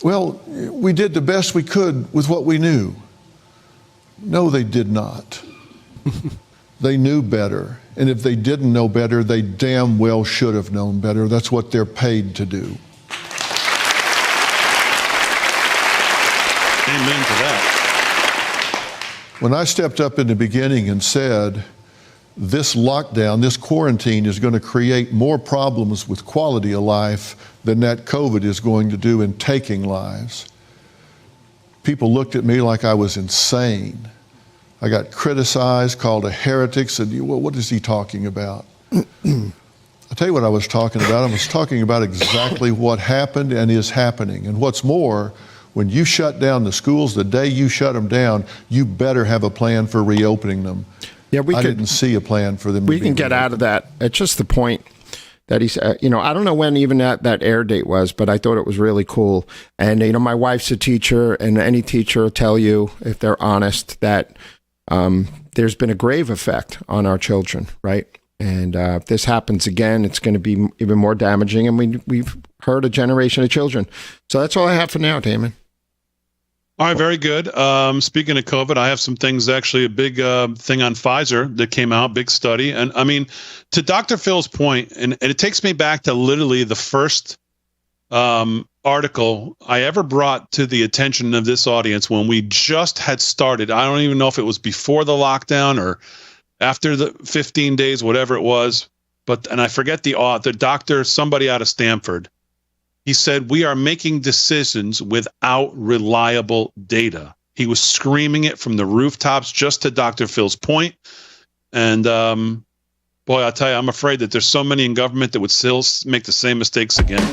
well, we did the best we could with what we knew. No, they did not. They knew better. And if they didn't know better, they damn well should have known better. That's what they're paid to do. Amen to that. When I stepped up in the beginning and said, this lockdown, this quarantine is going to create more problems with quality of life than that COVID is going to do in taking lives, people looked at me like I was insane. I got criticized, called a heretic, said, well, what is he talking about? I'll tell you what I was talking about. I was talking about exactly what happened and is happening. And what's more, when you shut down the schools, the day you shut them down, you better have a plan for reopening them. Yeah, I didn't see a plan for them. We can get out of that. It's just the point that he's, you know, I don't know when even that air date was, but I thought it was really cool. And, you know, my wife's a teacher, and any teacher will tell you, if they're honest, that there's been a grave effect on our children, right? And if this happens again, it's going to be even more damaging. And we've hurt a generation of children. So that's all I have for now, Damon. All right, very good. Speaking of COVID, I have some things, actually a big thing on Pfizer that came out, big study. And I mean, to Dr. Phil's point, and it takes me back to literally the first article I ever brought to the attention of this audience when we just had started. I don't even know if it was before the lockdown or after the 15 days, whatever it was. And I forget the doctor, somebody out of Stanford. He said, we are making decisions without reliable data. He was screaming it from the rooftops, just to Dr. Phil's point. And boy, I'll tell you, I'm afraid that there's so many in government that would still make the same mistakes again.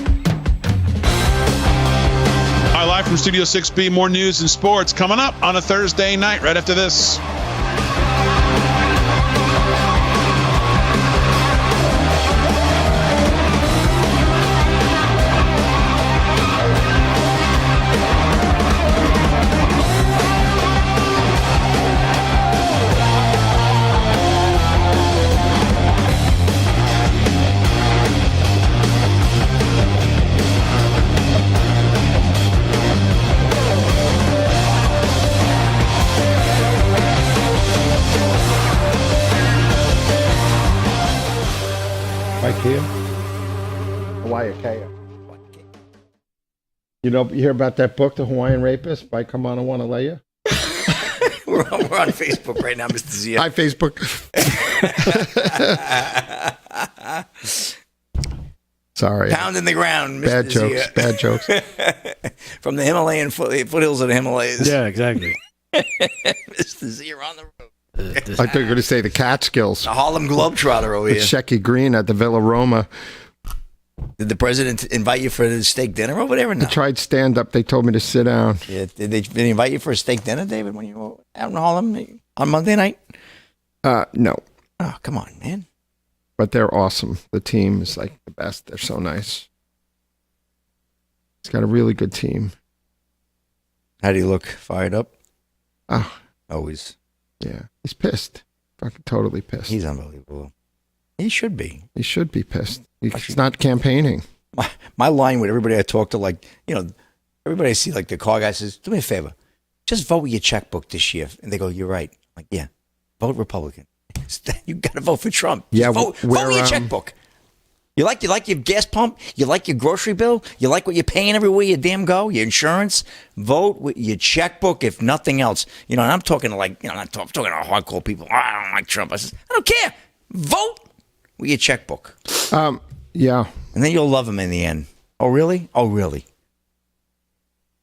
All right, live from Studio 6B, more news and sports coming up on a Thursday night right after this. You know, you hear about that book, The Hawaiian Rapist, by Kamana Wanalea? We're on Facebook right now, Mr. Zia. Hi, Facebook. Sorry. Pound in the ground, Mr. Bad jokes. Zia. Bad jokes. From the Himalayan foothills of the Himalayas. Yeah, exactly. Mr. Zia on the road. I thought you were going to say the Catskills. The Harlem Globetrotter over With here. Shecky Green at the Villa Roma. Did the president invite you for the steak dinner over there or no? I tried stand up. They told me to sit down. Yeah, did they invite you for a steak dinner, David, when you were out in Harlem on Monday night? No. Oh, come on, man. But they're awesome. The team is like the best. They're so nice. He's got a really good team. How do you look? Fired up? Oh, Always. yeah. He's pissed. Fucking totally pissed. He's unbelievable. He should be. He should be pissed. He's not campaigning. My line with everybody I talk to, like, everybody I see, like the car guy says, do me a favor. Just vote with your checkbook this year. And they go, you're right. I'm like, yeah, vote Republican. You got to vote for Trump. Just Yeah, vote with your checkbook. You like your gas pump? You like your grocery bill? You like what you're paying everywhere you damn go? Your insurance? Vote with your checkbook, if nothing else. And I'm talking to I'm talking to hardcore people. Oh, I don't like Trump. I said, I don't care. Vote with your checkbook. Yeah. And then you'll love him in the end. Oh, really? Oh, really?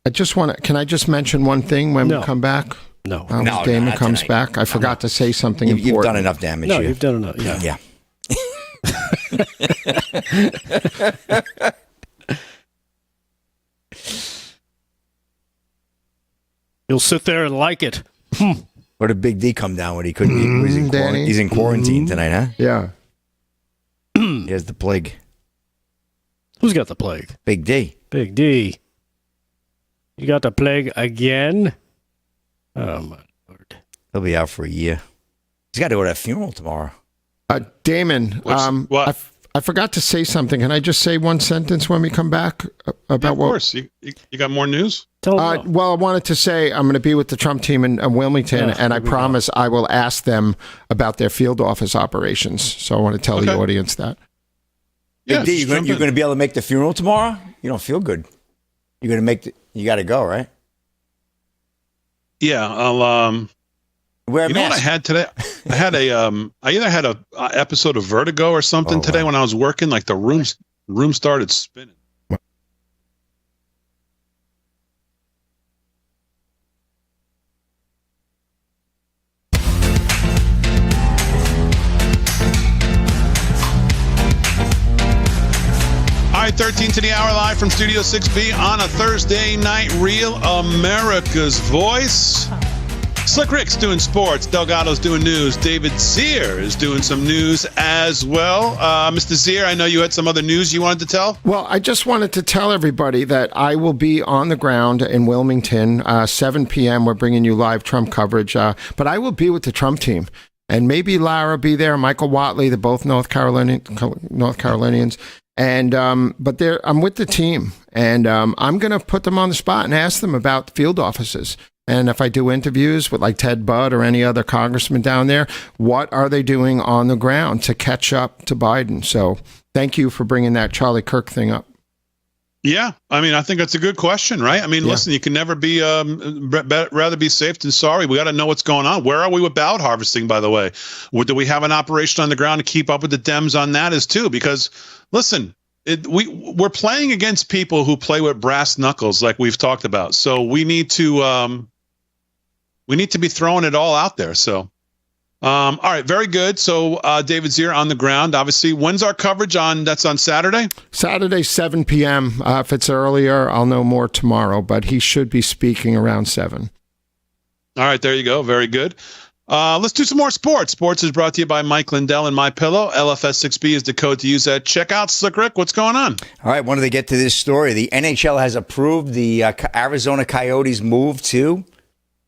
I just want to. Can I just mention one thing when we come back? No. No, Damon not comes tonight. back. I forgot to say something important. You've done enough damage. No, here. you've done enough. Yeah. Yeah. You'll sit there and like it. Where did Big D come down when he couldn't eat? He's in quarantine tonight, huh? Yeah. Here's the plague. Who's got the plague? Big D. Big D. You got the plague again? Oh, my Lord. He'll be out for a year. He's got to go to that funeral tomorrow. Damon, what? I forgot to say something. Can I just say one sentence when we come back about Of course. You got more news? Tell them Well, I wanted to say I'm going to be with the Trump team in Wilmington, Yeah, and I here we promise I will ask them about their field office operations. So I want to tell the Okay. audience that. Big D, just you're jump going in. to be able to make the funeral tomorrow? You don't feel good. You're going to make you got to go, right? Yeah, I'll Wear a you know what I mask. had today? I had I either had a episode of Vertigo or something today when I was working. Like the room started spinning. All right, 13 to the hour live from Studio 6B on a Thursday night. Real America's Voice. Slick Rick's doing sports. Delgado's doing news. David Zier is doing some news as well. Mr. Zier, I know you had some other news you wanted to tell. Well, I just wanted to tell everybody that I will be on the ground in Wilmington, 7 p.m. We're bringing you live Trump coverage, but I will be with the Trump team. And maybe Lara be there, Michael Watley, they're both North Carolinians. And but I'm with the team, and I'm going to put them on the spot and ask them about field offices. And if I do interviews with like Ted Budd or any other congressman down there, what are they doing on the ground to catch up to Biden? So thank you for bringing that Charlie Kirk thing up. Yeah, I mean, I think that's a good question, right? I mean, listen, you can never be rather be safe than sorry. We got to know what's going on. Where are we with ballot harvesting, by the way? Do we have an operation on the ground to keep up with the Dems on that as too? Because listen, we're playing against people who play with brass knuckles, like we've talked about. So we need to be throwing it all out there. So. All right, very good. So David Zier on the ground, obviously. When's our coverage on? That's on Saturday? Saturday, 7 p.m. If it's earlier, I'll know more tomorrow, but he should be speaking around 7. All right, there you go. Very good. Let's do some more sports. Sports is brought to you by Mike Lindell and MyPillow. LFS6B is the code to use at checkout. Slick Rick, what's going on? All right, wanted to get to this story. The NHL has approved the Arizona Coyotes move to,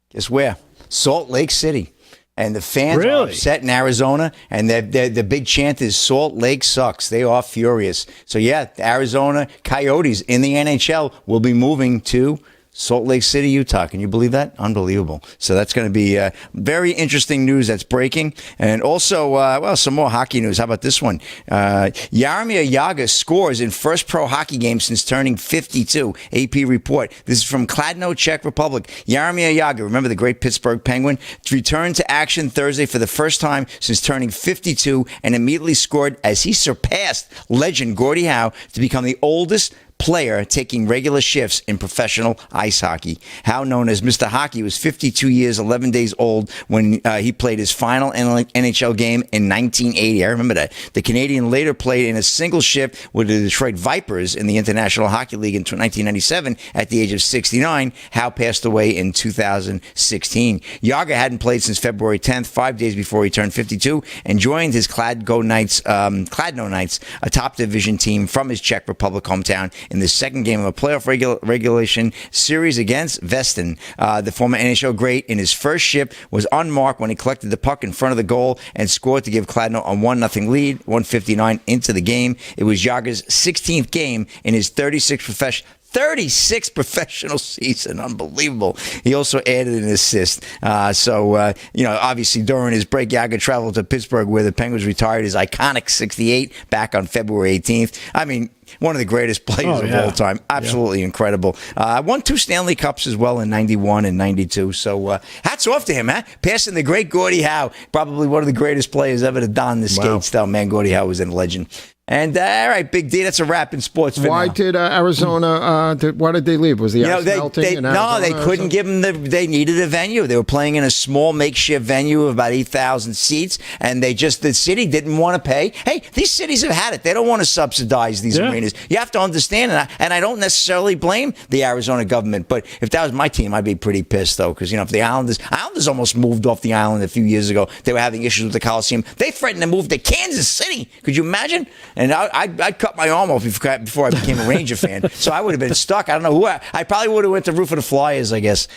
guess where? Salt Lake City. And the fans are upset in Arizona, and the big chant is Salt Lake sucks. They are furious. So, yeah, the Arizona Coyotes in the NHL will be moving to Salt Lake City, Utah. Can you believe that? Unbelievable. So that's going to be very interesting news that's breaking. And also, some more hockey news. How about this one? Jaromir Jagr scores in first pro hockey game since turning 52. AP report. This is from Kladno, Czech Republic. Jaromir Jagr, remember the great Pittsburgh Penguin, returned to action Thursday for the first time since turning 52 and immediately scored as he surpassed legend Gordie Howe to become the oldest player taking regular shifts in professional ice hockey. Howe, known as Mr. Hockey, was 52 years, 11 days old when he played his final NHL game in 1980. I remember that. The Canadian later played in a single shift with the Detroit Vipers in the International Hockey League in 1997 at the age of 69. Howe passed away in 2016. Yager hadn't played since February 10th, 5 days before he turned 52, and joined his Kladno Knights, a top division team from his Czech Republic hometown, in the second game of a playoff regulation series against Vestin. The former NHL great in his first shift was unmarked when he collected the puck in front of the goal and scored to give Kladno a 1-0 lead, 1:59 into the game. It was Yager's 16th game in his 36th professional season. Unbelievable. He also added an assist. Obviously during his break, Yager traveled to Pittsburgh, where the Penguins retired his iconic 68 back on February 18th. I mean, one of the greatest players of all time. Absolutely incredible. Won 2 Stanley Cups as well in 91 and 92. So hats off to him, huh? Passing the great Gordie Howe, probably one of the greatest players ever to don the skate style. Man, Gordie Howe was a legend. And all right, Big D, that's a wrap in sports. Why did Arizona? Why did they leave? Was the ice melting? No, they couldn't give them They needed a venue. They were playing in a small makeshift venue of about 8,000 seats, and the city didn't want to pay. Hey, these cities have had it. They don't want to subsidize these arenas. You have to understand, and I don't necessarily blame the Arizona government. But if that was my team, I'd be pretty pissed though, because if the Islanders almost moved off the island a few years ago. They were having issues with the Coliseum. They threatened to move to Kansas City. Could you imagine? And I'd cut my arm off before I became a Ranger fan. So I would have been stuck. I don't know who. I probably would have went to root for the Flyers, I guess.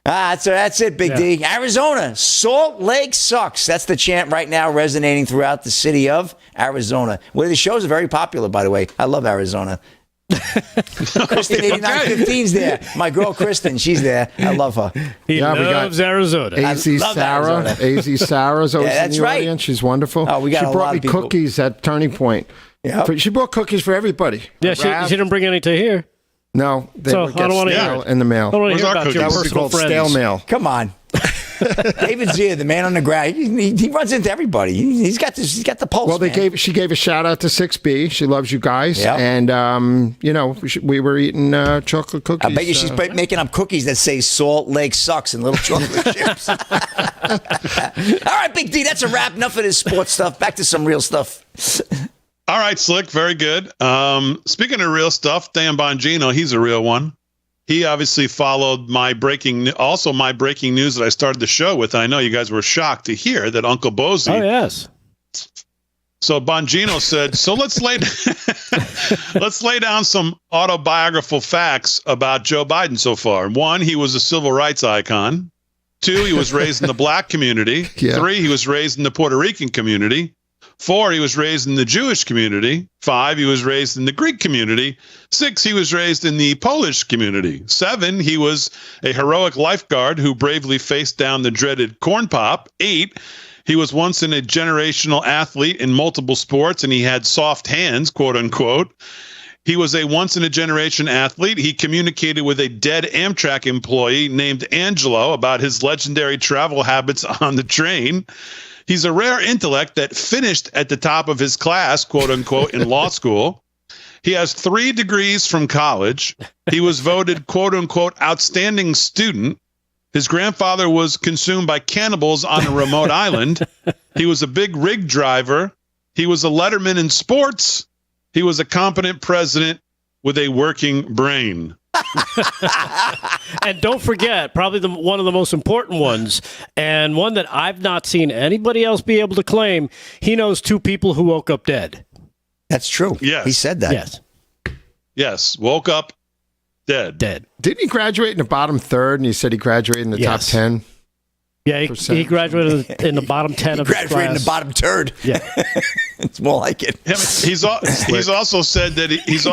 So that's it, Big D. Arizona, Salt Lake sucks. That's the chant right now resonating throughout the city of Arizona, where the shows are very popular, by the way. I love Arizona. Kristen 8915's there. My girl Kristen, she's there. I love her. He loves Arizona. AZ Sarah's always in the audience. She's wonderful. Oh, we got she brought me cookies at Turning Point. Yep. She brought cookies for everybody. Yeah, she didn't bring any to here. No, they would get stale in the mail. I don't want to hear about your personal friends. Stale mail. Come on. David Zia, the man on the ground, he runs into everybody. He's got the pulse. Well, she gave a shout out to 6B. She loves you guys, and we were eating chocolate cookies. I bet you she's making up cookies that say Salt Lake sucks and little chocolate chips. All right, Big D, that's a wrap. Enough of this sports stuff. Back to some real stuff. All right, Slick, very good. Speaking of real stuff, Dan Bongino, he's a real one. He obviously followed my breaking news that I started the show with. And I know you guys were shocked to hear that Uncle Bozy. Oh, yes. So Bongino said, so let's lay down some autobiographical facts about Joe Biden so far. 1, he was a civil rights icon. 2, he was raised in the black community. 3, he was raised in the Puerto Rican community. 4, he was raised in the Jewish community. 5, he was raised in the Greek community. 6, he was raised in the Polish community. 7, he was a heroic lifeguard who bravely faced down the dreaded corn pop. 8, he was once a generational athlete in multiple sports, and he had soft hands, quote unquote. He was a once-in-a-generation athlete. He communicated with a dead Amtrak employee named Angelo about his legendary travel habits on the train. He's a rare intellect that finished at the top of his class, quote unquote, in law school. He has 3 degrees from college. He was voted, quote unquote, outstanding student. His grandfather was consumed by cannibals on a remote island. He was a big rig driver. He was a letterman in sports. He was a competent president with a working brain. And don't forget, probably one of the most important ones, and one that I've not seen anybody else be able to claim, he knows 2 people who woke up dead. That's true. Yes. He said that. Yes. Woke up dead. Didn't he graduate in the bottom third, and he said he graduated in the top 10? Yeah, he graduated in the bottom 10 of his class. Graduated in the bottom third. Yeah. It's more like it. He's also said that he is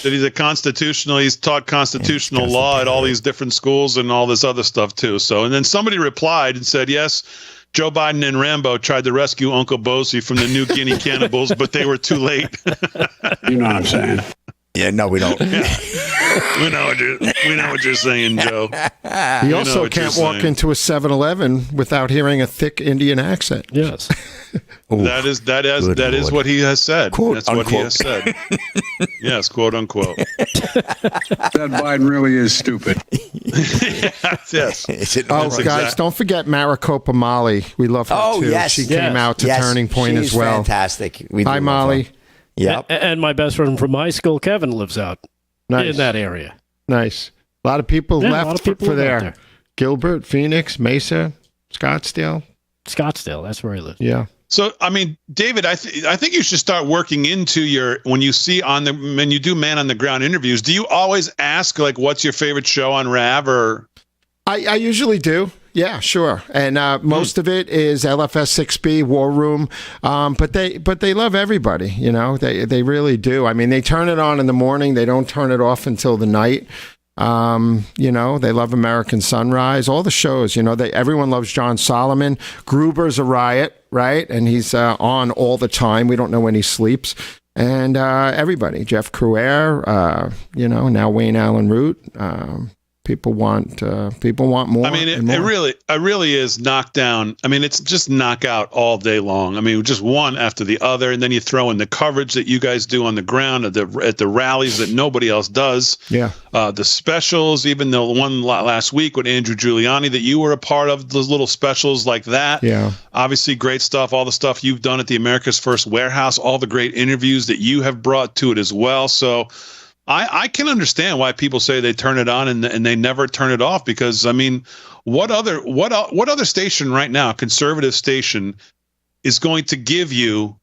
he's taught constitutional law at all these different schools and all this other stuff too. So, and then somebody replied and said, yes, Joe Biden and Rambo tried to rescue Uncle Bozy from the New Guinea cannibals, but they were too late. You know what I'm saying? Yeah, no, we don't. Yeah. We know what you're saying, Joe. He also can't walk into a 7-Eleven without hearing a thick Indian accent. Yes. That is what he has said. Quote, That's unquote. what he has said. Yes, quote unquote. That Biden really is stupid. Yes. Guys, don't forget Maricopa Molly. We love her too. Yes. She came out to Turning Point She's as well. Fantastic. We do Hi, love Molly. her. Yep. And my best friend from high school, Kevin, lives out in that area. Nice. A lot of people Yeah, left a lot of people for live out there. there. Gilbert, Phoenix, Mesa, Scottsdale. Scottsdale, that's where he lives. Yeah. So, I mean, David, I think you should start working into when you do man on the ground interviews. Do you always ask like, what's your favorite show on Rav or? I usually do. Yeah, sure. And most of it is LFS 6B War Room. But they love everybody, you know. They really do. I mean, they turn it on in the morning. They don't turn it off until the night. You know, they love American Sunrise, all the shows, you know, everyone loves John Solomon. Gruber's a riot, right? And he's on all the time. We don't know when he sleeps. And everybody, Jeff Crouere, you know, now Wayne Allen Root. People want more. I mean, it really is knockdown. I mean, it's just knockout all day long. I mean, just one after the other, and then you throw in the coverage that you guys do on the ground at the rallies that nobody else does. Yeah. The specials, even the one last week with Andrew Giuliani that you were a part of, those little specials like that. Yeah. Obviously, great stuff. All the stuff you've done at the America's First Warehouse, all the great interviews that you have brought to it as well. So. I can understand why people say they turn it on and they never turn it off, because I mean, what other station right now, conservative station, is going to give you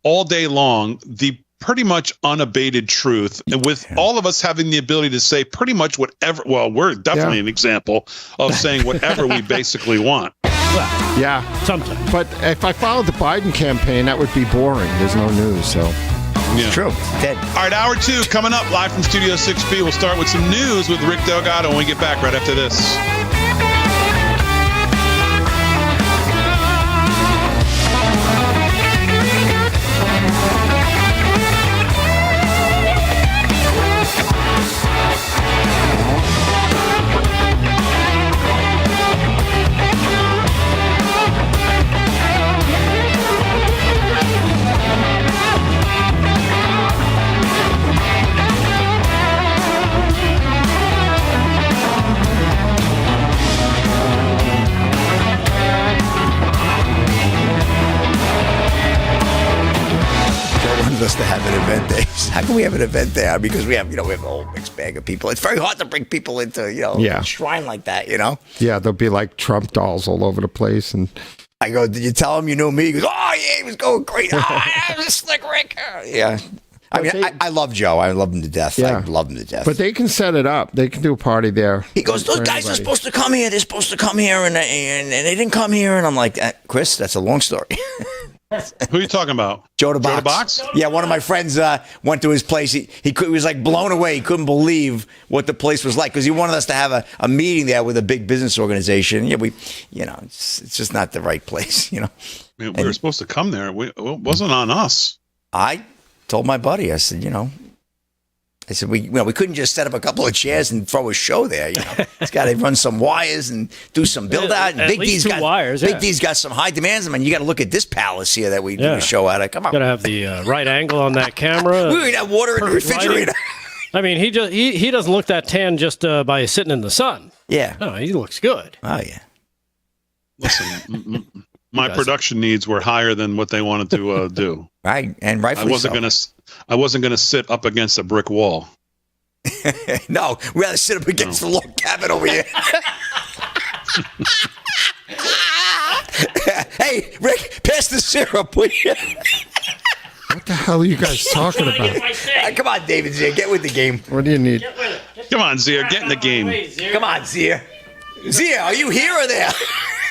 all day long the pretty much unabated truth, and with all of us having the ability to say pretty much whatever. Well, we're definitely an example of saying whatever we basically want. Well, yeah, sometimes. But if I followed the Biden campaign, that would be boring. There's no news, so. It's true. Dead. All right, hour 2 coming up live from Studio 6B. We'll start with some news with Rick Delgado when we get back right after this. Us to have an event there. How can we have an event there? Because we have a whole mixed bag of people. It's very hard to bring people into, a shrine like that, Yeah, there'll be like Trump dolls all over the place. And I go, did you tell him you know me? He goes, oh, yeah, he was going great. Oh, yeah, was a slick Rick. Yeah. I mean, I love Joe. I love him to death. Yeah. I love him to death. But they can set it up. They can do a party there. He goes, those guys are supposed to come here. They're supposed to come here, and they didn't come here. And I'm like, Chris, that's a long story. Who are you talking about? Joe the Box. Joe the Box? Yeah, one of my friends went to his place. He was like blown away. He couldn't believe what the place was like, because he wanted us to have a meeting there with a big business organization. Yeah, it's just not the right place, I mean, we were supposed to come there. It wasn't on us. I told my buddy, I said, we couldn't just set up a couple of chairs and throw a show there. It's got to run some wires and do some build out. And Big D's got some high demands. I mean, you got to look at this palace here that we do a show out of. Come on, got to have the right angle on that camera. We have water in the refrigerator. I mean, he doesn't look that tan just by sitting in the sun. Yeah, no, he looks good. Oh yeah. Listen, my production needs were higher than what they wanted to do. Right, and rightfully I wasn't gonna sit up against a brick wall. No, we had to sit up against the log cabin over here. Hey, Rick, pass the syrup, will you? What the hell are you guys talking about? Come on, David Zier, get with the game. What do you need? Come on, Zier, get in the game. Come on, Zier. Zier, are you here or there?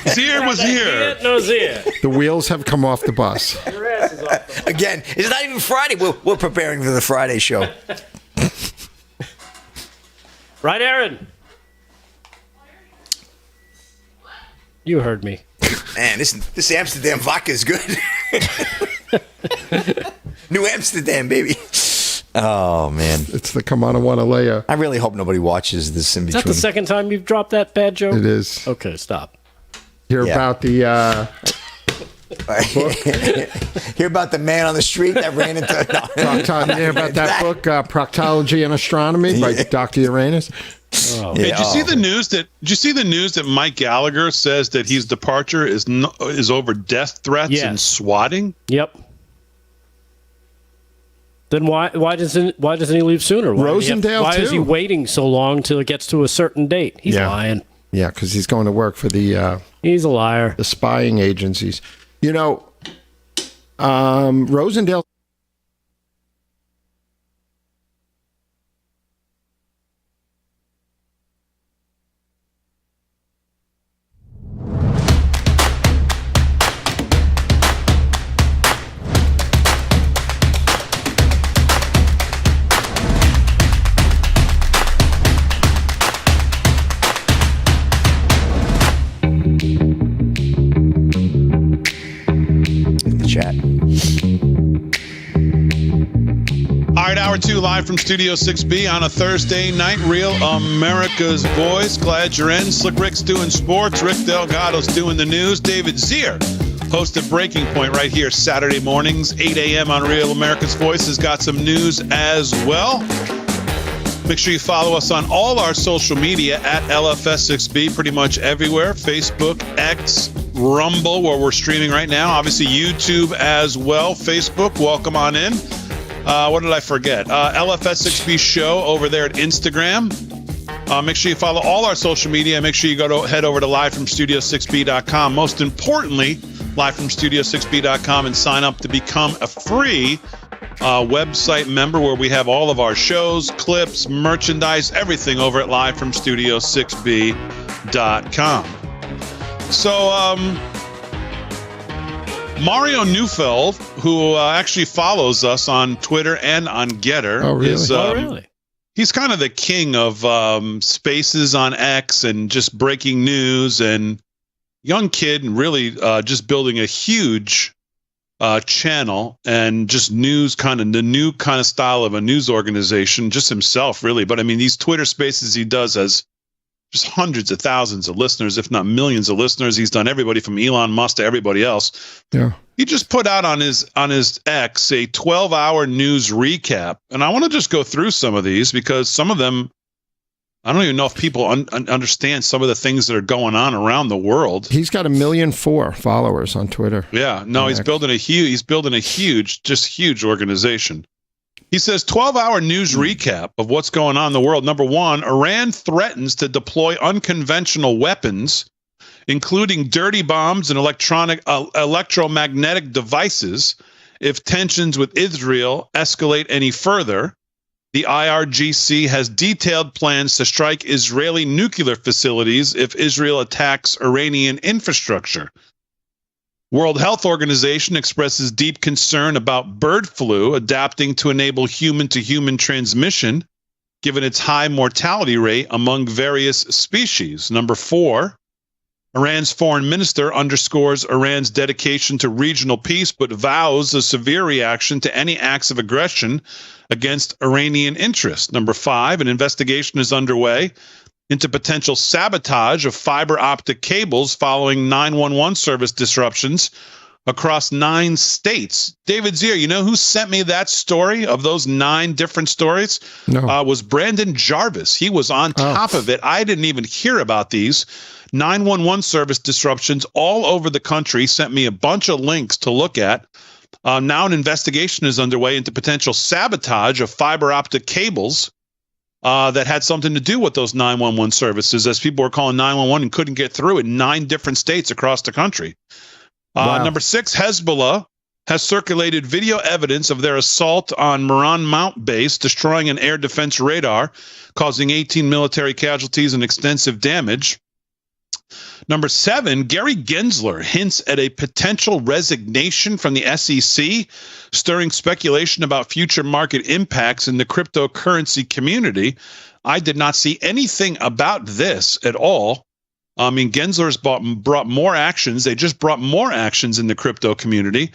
Zier was here. No Zier. The wheels have come off the bus. Your ass is off the bus. Again, it's not even Friday. We're preparing for the Friday show. Right, Aaron? You heard me. Man, this Amsterdam vodka is good. New Amsterdam, baby. Oh, man. It's the come on, I want to lay you. I really hope nobody watches this in between. Is that the second time you've dropped that bad joke? It is. Okay, stop. Hear about the Hear about the man on the street that ran into... Hear about that book, Proctology and Astronomy by Dr. Uranus? Oh. Hey, did you see the news that Mike Gallagher says that his departure is over death threats and swatting? Yep. Then why doesn't he leave sooner? Rosendale, why is he waiting so long till it gets to a certain date? He's lying. Yeah, because he's going to work for the... he's a liar. The spying agencies. You know, Rosendale... Chat. All right, hour 2 live from Studio 6B on a Thursday night. Real America's Voice. Glad you're in. Slick Rick's doing sports. Rick Delgado's doing the news. David Zier, host of Breaking Point right here Saturday mornings, 8 a.m. on Real America's Voice, has got some news as well. Make sure you follow us on all our social media at LFS6B, pretty much everywhere. Facebook, X, Rumble, where we're streaming right now. Obviously, YouTube as well. Facebook, welcome on in. What did I forget? LFS6B show over there at Instagram. Make sure you follow all our social media. Make sure you head over to livefromstudio6b.com. Most importantly, livefromstudio6b.com, and sign up to become a free website member where we have all of our shows, clips, merchandise, everything over at livefromstudio6b.com. So, Mario Neufeld, who actually follows us on Twitter and on Getter, really? He's kind of the king of spaces on X and just breaking news, and young kid, and really just building a huge channel and just news, kind of the new kind of style of a news organization, just himself really. But I mean, these Twitter spaces he does has just hundreds of thousands of listeners, if not millions of listeners. He's done everybody from Elon Musk to everybody else. Yeah. He just put out on his X a 12-hour news recap, and I want to just go through some of these because some of them, I don't even know if people understand some of the things that are going on around the world. He's got 1.4 million followers on Twitter. Yeah, no, he's building a huge, just huge organization. He says 12-hour news recap of what's going on in the world. Number one, Iran threatens to deploy unconventional weapons, including dirty bombs and electromagnetic devices, if tensions with Israel escalate any further. The IRGC has detailed plans to strike Israeli nuclear facilities if Israel attacks Iranian infrastructure. World Health Organization expresses deep concern about bird flu adapting to enable human-to-human transmission, given its high mortality rate among various species. Number four, Iran's foreign minister underscores Iran's dedication to regional peace, but vows a severe reaction to any acts of aggression against Iranian interests. Number five, an investigation is underway into potential sabotage of fiber optic cables following 911 service disruptions across 9 states. David Zier, you know who sent me that story of those 9 different stories? No. Was Brandon Jarvis. He was on top of it. I didn't even hear about these 911 service disruptions all over the country. Sent me a bunch of links to look at. Now an investigation is underway into potential sabotage of fiber optic cables that had something to do with those 911 services, as people were calling 911 and couldn't get through in 9 different states across the country. Wow. Number 6, Hezbollah has circulated video evidence of their assault on Moran Mount base, destroying an air defense radar, causing 18 military casualties and extensive damage. Number 7, Gary Gensler hints at a potential resignation from the SEC, stirring speculation about future market impacts in the cryptocurrency community. I did not see anything about this at all. I mean, Gensler's brought more actions. They just brought more actions in the crypto community.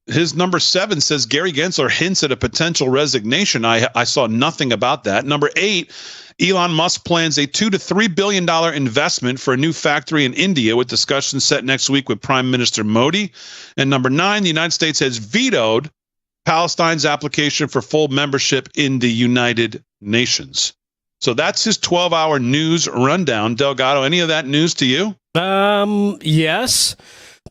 his number 7 says Gary Gensler hints at a potential resignation. I saw nothing about that. Number 8, Elon Musk plans a $2 to $3 billion investment for a new factory in India, with discussions set next week with Prime Minister Modi. And number 9, the United States has vetoed Palestine's application for full membership in the United Nations. So that's his 12-hour news rundown. Delgado, any of that news to you? Yes.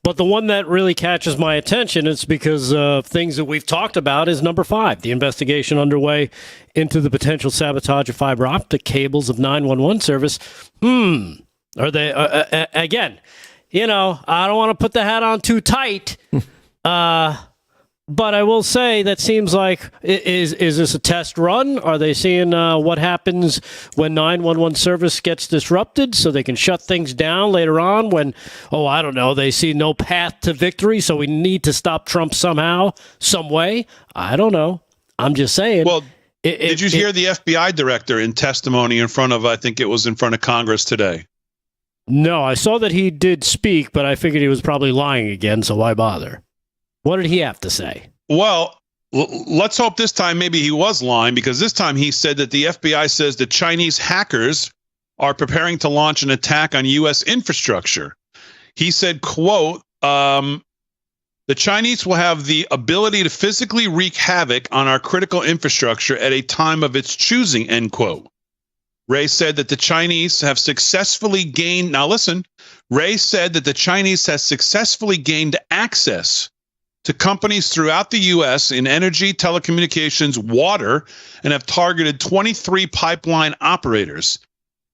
But the one that really catches my attention is because of things that we've talked about is number 5, the investigation underway into the potential sabotage of fiber optic cables of 911 service. Are they, again, I don't want to put the hat on too tight, but I will say that seems like, is this a test run? Are they seeing what happens when 911 service gets disrupted so they can shut things down later on when, I don't know, they see no path to victory, so we need to stop Trump somehow, some way? I don't know. I'm just saying. Well, did you hear the FBI director in testimony in front of Congress today? No, I saw that he did speak, but I figured he was probably lying again, so why bother? What did he have to say? Well, let's hope this time maybe he was lying, because this time he said that the FBI says that Chinese hackers are preparing to launch an attack on U.S. infrastructure. He said, quote, the Chinese will have the ability to physically wreak havoc on our critical infrastructure at a time of its choosing, end quote. Ray said that the Chinese have successfully gained, now listen, Ray said that the Chinese has successfully gained access to companies throughout the U.S. in energy, telecommunications, water, and have targeted 23 pipeline operators.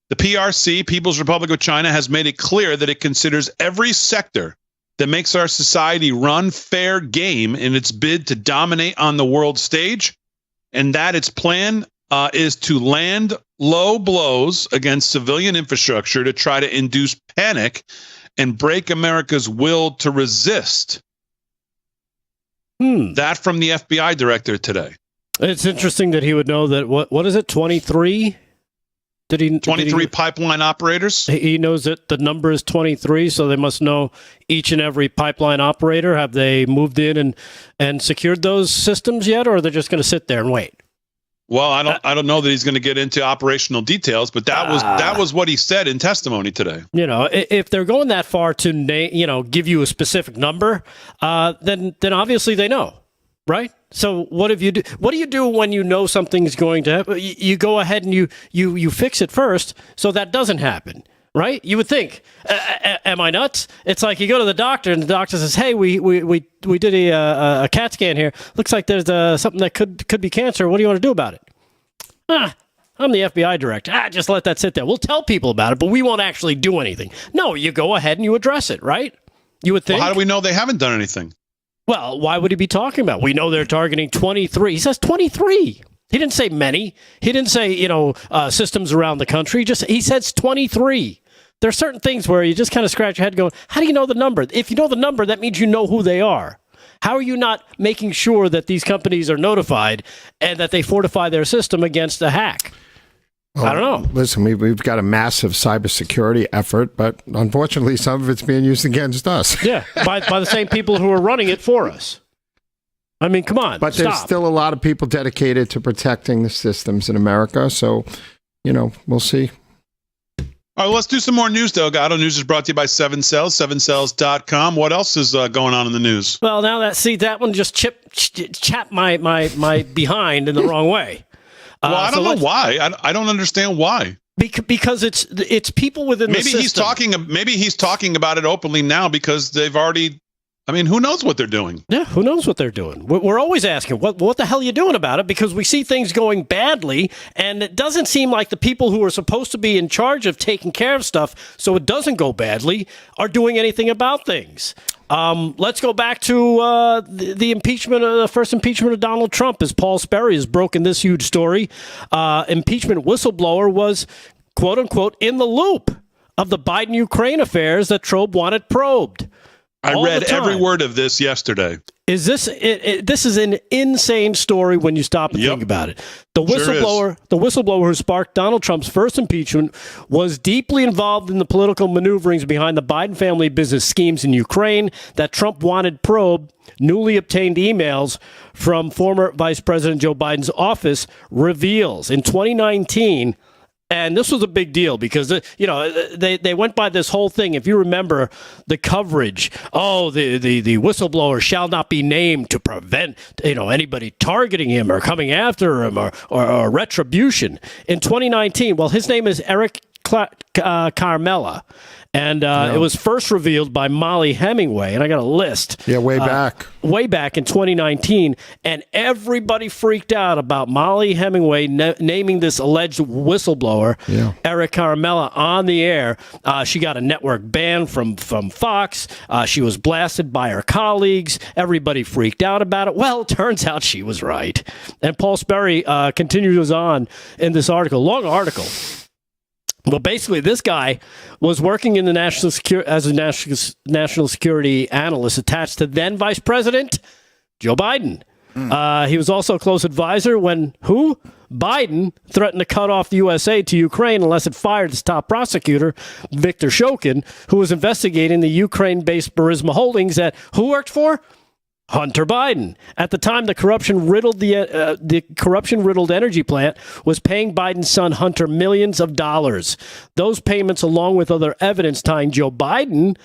The PRC, People's Republic of China, has made it clear that it considers every sector that makes our society run fair game in its bid to dominate on the world stage, and that its plan is to land low blows against civilian infrastructure to try to induce panic and break America's will to resist. That from the FBI director today. It's interesting that he would know that, what is it, 23? 23 pipeline operators? He knows that the number is 23, so they must know each and every pipeline operator. Have they moved in and secured those systems yet, or are they just going to sit there and wait? Well, I don't know that he's going to get into operational details, but that was what he said in testimony today. If they're going that far to give you a specific number, then obviously they know, right? So what do you do when you know something's going to happen? You go ahead and you fix it first, so that doesn't happen. Right? You would think, am I nuts? It's like you go to the doctor and the doctor says, "Hey, we did a CAT scan here. Looks like there's something that could be cancer. What do you want to do about it?" I'm the FBI director. Just let that sit there. We'll tell people about it, but we won't actually do anything. No, you go ahead and you address it, right? You would think. Well, how do we know they haven't done anything? Well, why would he be talking about? We know they're targeting 23. He says 23. He didn't say many. He didn't say, systems around the country. He says 23. There are certain things where you just kind of scratch your head going, how do you know the number? If you know the number, that means you know who they are. How are you not making sure that these companies are notified and that they fortify their system against a hack? Well, I don't know. Listen, we've got a massive cybersecurity effort, but unfortunately, some of it's being used against us. Yeah, by the same people who are running it for us. I mean, come on. But there's still a lot of people dedicated to protecting the systems in America. So, we'll see. All right, let's do some more news, Delgado. News is brought to you by 7cells, 7cells.com. What else is going on in the news? Well, now that one just chapped my behind in the wrong way. Well, I don't know why. I don't understand why. Because it's people within the system. Maybe he's talking about it openly now because they've already. I mean, who knows what they're doing? Yeah, who knows what they're doing? We're always asking, what the hell are you doing about it? Because we see things going badly, and it doesn't seem like the people who are supposed to be in charge of taking care of stuff so it doesn't go badly are doing anything about things. Let's go back to the impeachment, the first impeachment of Donald Trump, as Paul Sperry has broken this huge story. Impeachment whistleblower was, quote unquote, in the loop of the Biden-Ukraine affairs that Trump wanted probed. I read every word of this yesterday. is this this is an insane story when you stop and think about it. The whistleblower who sparked Donald Trump's first impeachment was deeply involved in the political maneuverings behind the Biden family business schemes in Ukraine that Trump wanted probed. Newly obtained emails from former Vice President Joe Biden's office reveals in 2019. And this was a big deal because, they went by this whole thing. If you remember the coverage, the whistleblower shall not be named to prevent, anybody targeting him or coming after him or retribution. In 2019, well, his name is Eric Carmella. And it was first revealed by Molly Hemingway, and I got a list. Yeah, way back in 2019, and everybody freaked out about Molly Hemingway naming this alleged whistleblower, Eric Carmella, on the air. She got a network ban from Fox. She was blasted by her colleagues. Everybody freaked out about it. Well, it turns out she was right. And Paul Sperry continues on in this article, long article. Well, basically, this guy was working in the as a national security analyst attached to then Vice President Joe Biden. He was also a close advisor when Biden threatened to cut off the U.S. aid to Ukraine unless it fired its top prosecutor, Viktor Shokin, who was investigating the Ukraine-based Burisma Holdings that who worked for? Hunter Biden. At the time, the corruption-riddled energy plant was paying Biden's son Hunter millions of dollars. Those payments, along with other evidence tying Joe Biden,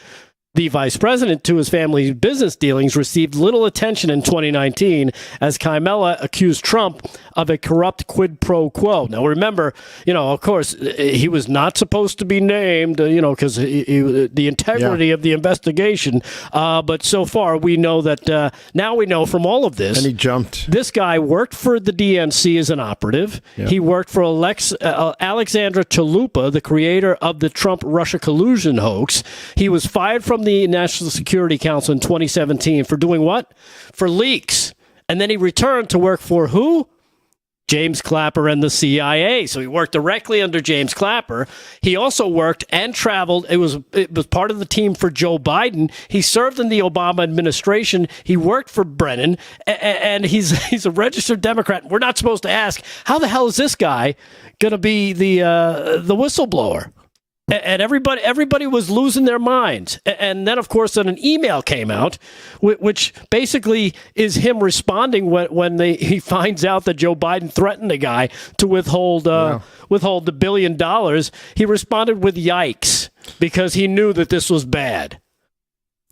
the vice president, to his family's business dealings, received little attention in 2019 as Carmella accused Trump of a corrupt quid pro quo. Now, remember, of course, he was not supposed to be named, because the integrity of the investigation. But so far, we know that now we know from all of this. And he jumped. This guy worked for the DNC as an operative. Yep. He worked for Alexandra Chalupa, the creator of the Trump-Russia collusion hoax. He was fired from the National Security Council in 2017 for doing what? For leaks. And then he returned to work for who? James Clapper and the CIA. So he worked directly under James Clapper. He also worked and traveled. It was part of the team for Joe Biden. He served in the Obama administration. He worked for Brennan, and he's a registered Democrat. We're not supposed to ask, how the hell is this guy going to be the whistleblower? And everybody was losing their minds. And then, of course, then an email came out, which basically is him responding when he finds out that Joe Biden threatened the guy to withhold the $1 billion. He responded with "yikes" because he knew that this was bad.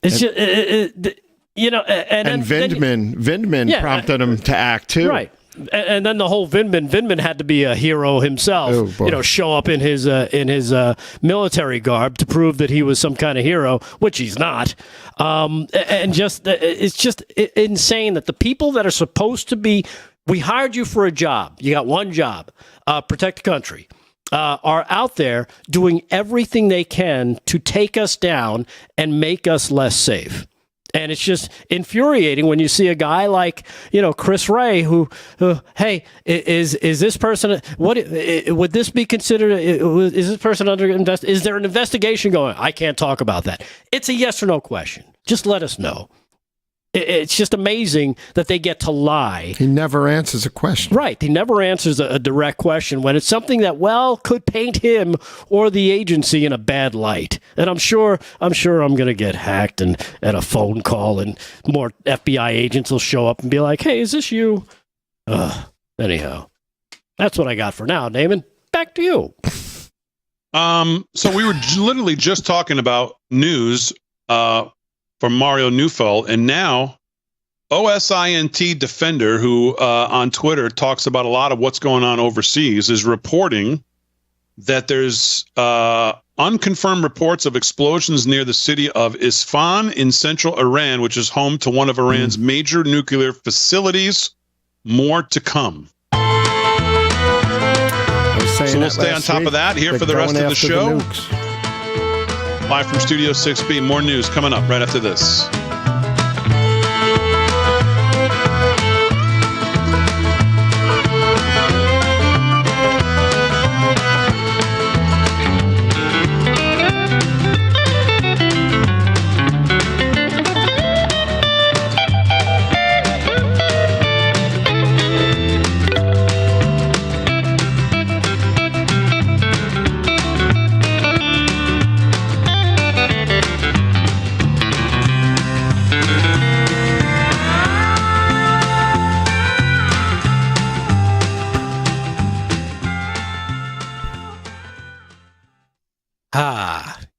It's just, and Vindman prompted him to act too, right? And then the whole Vindman had to be a hero himself, show up in his military garb to prove that he was some kind of hero, which he's not. It's just insane that the people that are supposed to be, we hired you for a job. You got one job, protect the country. Are out there doing everything they can to take us down and make us less safe. And it's just infuriating when you see a guy like, Chris Wray, who hey, is this person, what would this be considered? Is this person under is there an investigation going? I can't talk about that. It's a yes or no question. Just let us know. It's just amazing that they get to lie. He never answers a question. Right. He never answers a direct question when it's something that, could paint him or the agency in a bad light. And I'm sure I'm going to get hacked and a phone call and more FBI agents will show up and be like, hey, is this you? Anyhow, that's what I got for now, Damon. Back to you. So we were literally just talking about news, from Mario Neufeld, and now OSINT Defender, who on Twitter talks about a lot of what's going on overseas, is reporting that there's unconfirmed reports of explosions near the city of Isfahan in central Iran, which is home to one of Iran's major nuclear facilities. More to come. So we'll stay on top of that here for the rest of the show. Live from Studio 6B, more news coming up right after this.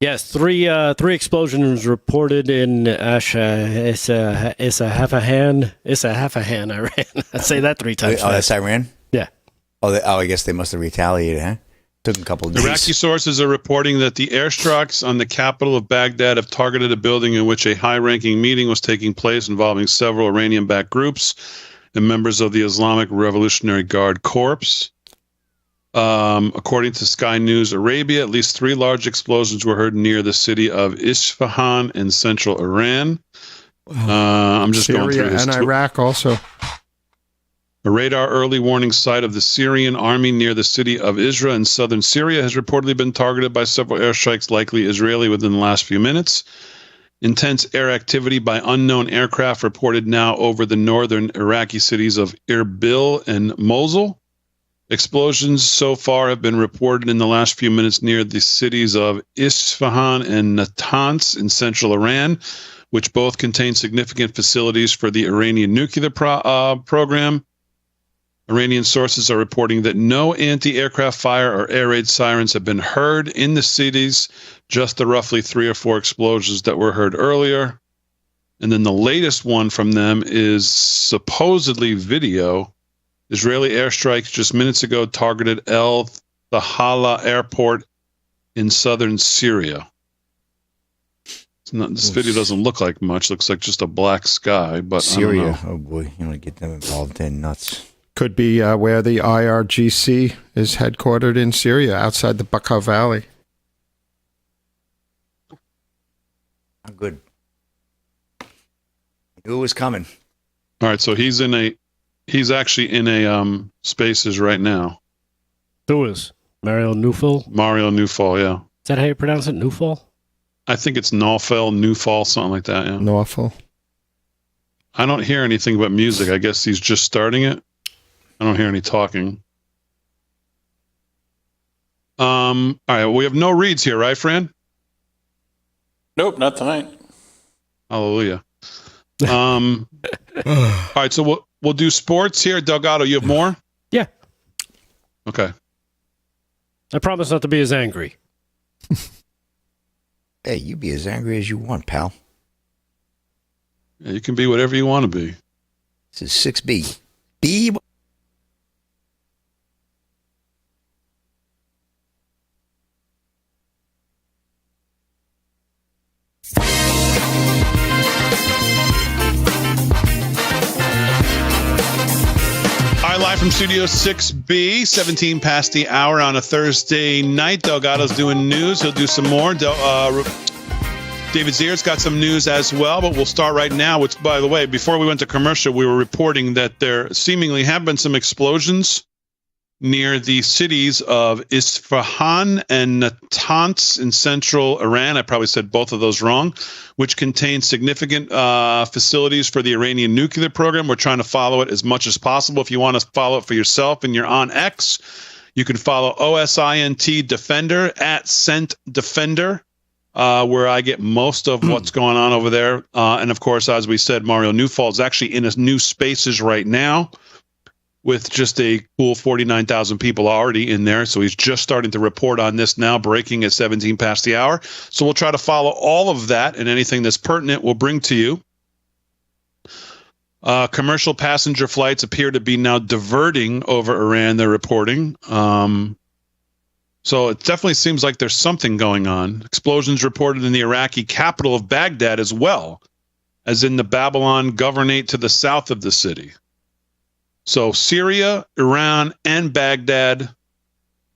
Yes, three explosions reported in Isfahan, Iran. I say that 3 times. Oh, that's Iran? Yeah. Oh, I guess they must have retaliated, huh? Took a couple of days. Iraqi sources are reporting that the airstrikes on the capital of Baghdad have targeted a building in which a high-ranking meeting was taking place involving several Iranian-backed groups and members of the Islamic Revolutionary Guard Corps. According to Sky News Arabia, at least 3 large explosions were heard near the city of Isfahan in central Iran. I'm just Syria going through this. and Iraq also. A radar early warning site of the Syrian army near the city of Isra in southern Syria has reportedly been targeted by several airstrikes, likely Israeli, within the last few minutes. Intense air activity by unknown aircraft reported now over the northern Iraqi cities of Erbil and Mosul. Explosions so far have been reported in the last few minutes near the cities of Isfahan and Natanz in central Iran, which both contain significant facilities for the Iranian nuclear program. Iranian sources are reporting that no anti-aircraft fire or air raid sirens have been heard in the cities, just the roughly 3 or 4 explosions that were heard earlier. And then the latest one from them is supposedly video. Israeli airstrikes just minutes ago targeted El Thahala Airport in southern Syria. This video doesn't look like much. Looks like just a black sky. But Syria, oh boy, you want to get them involved in nuts. Could be where the IRGC is headquartered in Syria, outside the Bekaa Valley. I'm good. Knew it was coming. All right, so he's actually in a Spaces right now. Who is? Mario Newfall? Mario Newfall, yeah. Is that how you pronounce it? Newfall? I think it's Newfall, something like that, yeah. Norfolk. I don't hear anything but music. I guess he's just starting it. I don't hear any talking. All right, we have no reads here, right, Fran? Nope, not tonight. Hallelujah. All right, so we'll do sports here. Delgado, you have more? Yeah. Okay. I promise not to be as angry. Hey, you be as angry as you want, pal. Yeah, you can be whatever you want to be. This is 6B. B. Hi, live from Studio 6B, 17 past the hour on a Thursday night. Delgado's doing news. He'll do some more. David Zier's got some news as well, but we'll start right now. Which, by the way, before we went to commercial, we were reporting that there seemingly have been some explosions near the cities of Isfahan and Natanz in central Iran. I probably said both of those wrong, which contain significant facilities for the Iranian nuclear program. We're trying to follow it as much as possible. If you want to follow it for yourself and you're on X, you can follow OSINT Defender at Cent Defender, where I get most of what's going on over there. And of course, as we said, Mario Newfall is actually in his new Spaces right now, with just a cool 49,000 people already in there. So he's just starting to report on this now, breaking at 17 past the hour. So we'll try to follow all of that, and anything that's pertinent we'll bring to you. Commercial passenger flights appear to be now diverting over Iran, they're reporting. So it definitely seems like there's something going on. Explosions reported in the Iraqi capital of Baghdad as well, as in the Babylon governorate to the south of the city. So Syria, Iran, and Baghdad,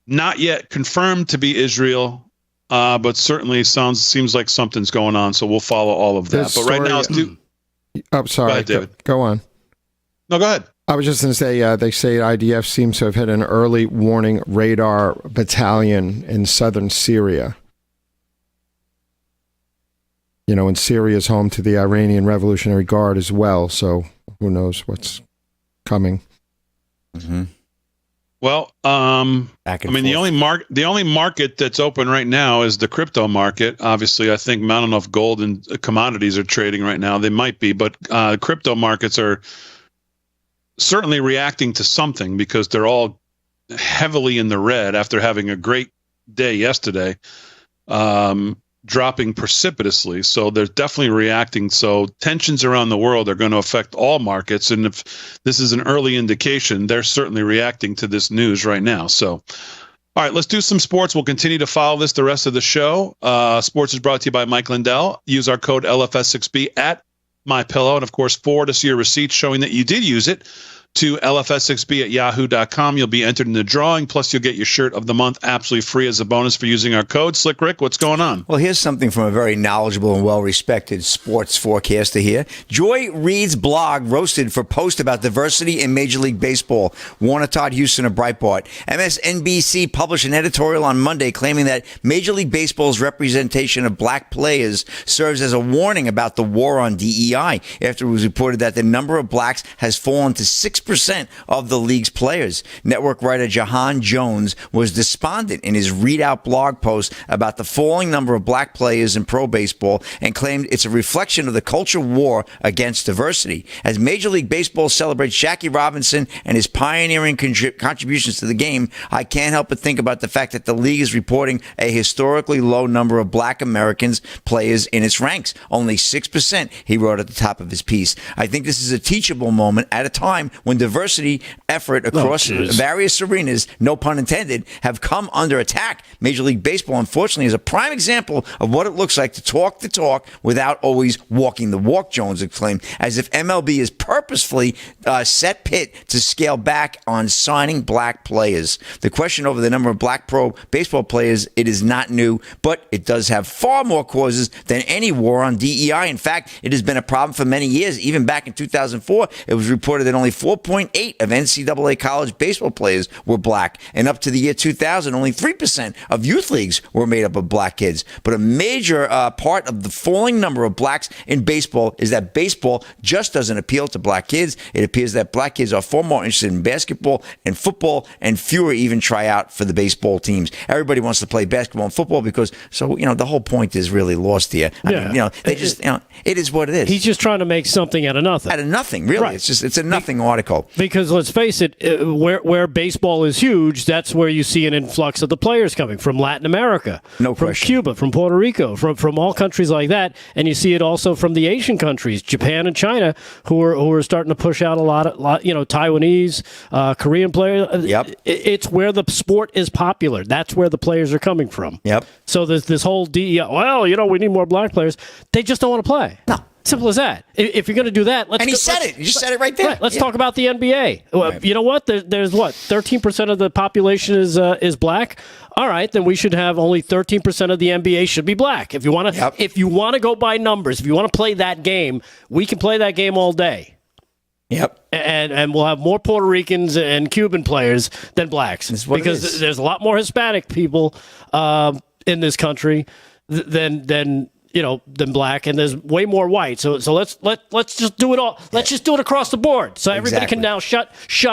not yet confirmed to be Israel, but certainly seems like something's going on. So we'll follow all of that. But right now, let's do. Oh, sorry. Go ahead, David. Go on. No, go ahead. I was just going to say, they say IDF seems to have hit an early warning radar battalion in southern Syria. You know, and Syria is home to the Iranian Revolutionary Guard as well. So who knows what's coming. Mm-hmm. Well, I mean, the only market that's open right now is the crypto market. Obviously, I think I don't know if gold and commodities are trading right now. They might be, but crypto markets are certainly reacting to something because they're all heavily in the red after having a great day yesterday. dropping precipitously. So they're definitely reacting. So tensions around the world are going to affect all markets. And if this is an early indication, they're certainly reacting to this news right now. So, all right, let's do some sports. We'll continue to follow this the rest of the show. Sports is brought to you by Mike Lindell. Use our code LFS6B at MyPillow. And, of course, forward us your receipts showing that you did use it to LFS6B at yahoo.com. You'll be entered in the drawing, plus you'll get your shirt of the month absolutely free as a bonus for using our code. Slick Rick, what's going on? Well, here's something from a very knowledgeable and well-respected sports forecaster here. Joy Reid's blog roasted for post about diversity in Major League Baseball. Warner Todd Houston of Breitbart. MSNBC published an editorial on Monday claiming that Major League Baseball's representation of black players serves as a warning about the war on DEI after it was reported that the number of blacks has fallen to 6% of the league's players. Network writer Jahan Jones was despondent in his readout blog post about the falling number of black players in pro baseball and claimed it's a reflection of the culture war against diversity. As Major League Baseball celebrates Jackie Robinson and his pioneering contributions to the game, I can't help but think about the fact that the league is reporting a historically low number of black Americans players in its ranks. Only 6%, he wrote at the top of his piece. I think this is a teachable moment at a time when diversity effort across various arenas, no pun intended, have come under attack. Major League Baseball, unfortunately, is a prime example of what it looks like to talk the talk without always walking the walk, Jones exclaimed, as if MLB is purposefully set Pitt to scale back on signing black players. The question over the number of black pro baseball players, it is not new, but it does have far more causes than any war on DEI. In fact, it has been a problem for many years. Even back in 2004, it was reported that only 4.8 of NCAA college baseball players were black. And up to the year 2000, only 3% of youth leagues were made up of black kids. But a major part of the falling number of blacks in baseball is that baseball just doesn't appeal to black kids. It appears that black kids are far more interested in basketball and football, and fewer even try out for the baseball teams. Everybody wants to play basketball and football because, the whole point is really lost here. I mean, they just, it is what it is. He's just trying to make something out of nothing. Out of nothing, really. Right. It's a nothing article. Because let's face it, where baseball is huge, that's where you see an influx of the players coming from Latin America, from Cuba, from Puerto Rico, from all countries like that, and you see it also from the Asian countries, Japan and China, who are starting to push out a lot, Taiwanese, Korean players. Yep, it's where the sport is popular. That's where the players are coming from. Yep. So there's this whole DEI. Well, we need more black players. They just don't want to play. No. Simple as that. If you're going to do that, You just said it right there. Right, let's talk about the NBA. Right. You know what? There's what? 13% of the population is black. All right, then we should have only 13% of the NBA should be black. If you want to, if you want to go by numbers, if you want to play that game, we can play that game all day. Yep. And we'll have more Puerto Ricans and Cuban players than blacks because there's a lot more Hispanic people in this country than black, and there's way more white. So let's just do it all. Let's just do it across the board, so everybody can now shut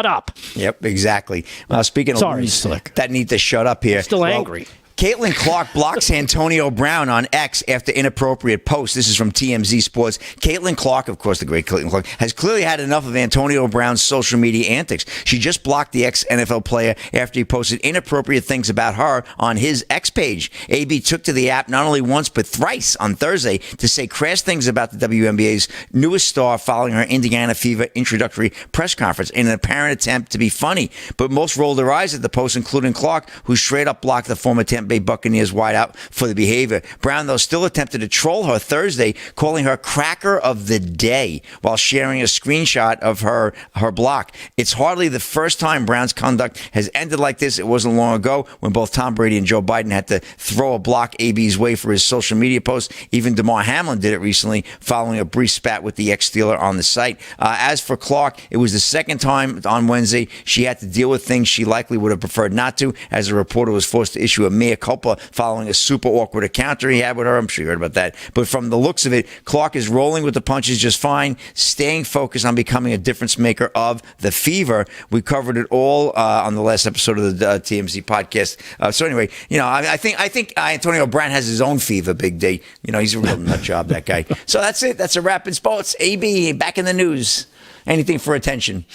up. Yep, exactly. Well, speaking of Slick, that need to shut up here. I'm still angry. Caitlin Clark blocks Antonio Brown on X after inappropriate post. This is from TMZ Sports. Caitlin Clark, of course, the great Caitlin Clark, has clearly had enough of Antonio Brown's social media antics. She just blocked the ex-NFL player after he posted inappropriate things about her on his X page. AB took to the app not only once but thrice on Thursday to say crass things about the WNBA's newest star following her Indiana Fever introductory press conference in an apparent attempt to be funny. But most rolled their eyes at the post, including Clark, who straight up blocked the former Tampa Bay Buccaneers wideout for the behavior. Brown, though, still attempted to troll her Thursday, calling her cracker of the day while sharing a screenshot of her block. It's hardly the first time Brown's conduct has ended like this. It wasn't long ago when both Tom Brady and Joe Biden had to throw a block AB's way for his social media post. Even DeMar Hamlin did it recently following a brief spat with the ex-Steeler on the site. As for Clark, it was the second time on Wednesday she had to deal with things she likely would have preferred not to, as a reporter was forced to issue a mea culpa following a super awkward encounter he had with her. I'm sure you heard about that. But from the looks of it, Clark is rolling with the punches just fine, staying focused on becoming a difference maker of the Fever. We covered it all on the last episode of the TMZ podcast. So anyway, I think Antonio Brown has his own fever, Big D. He's a real nut job, that guy. So that's it. That's a wrap in sports. AB, back in the news. Anything for attention.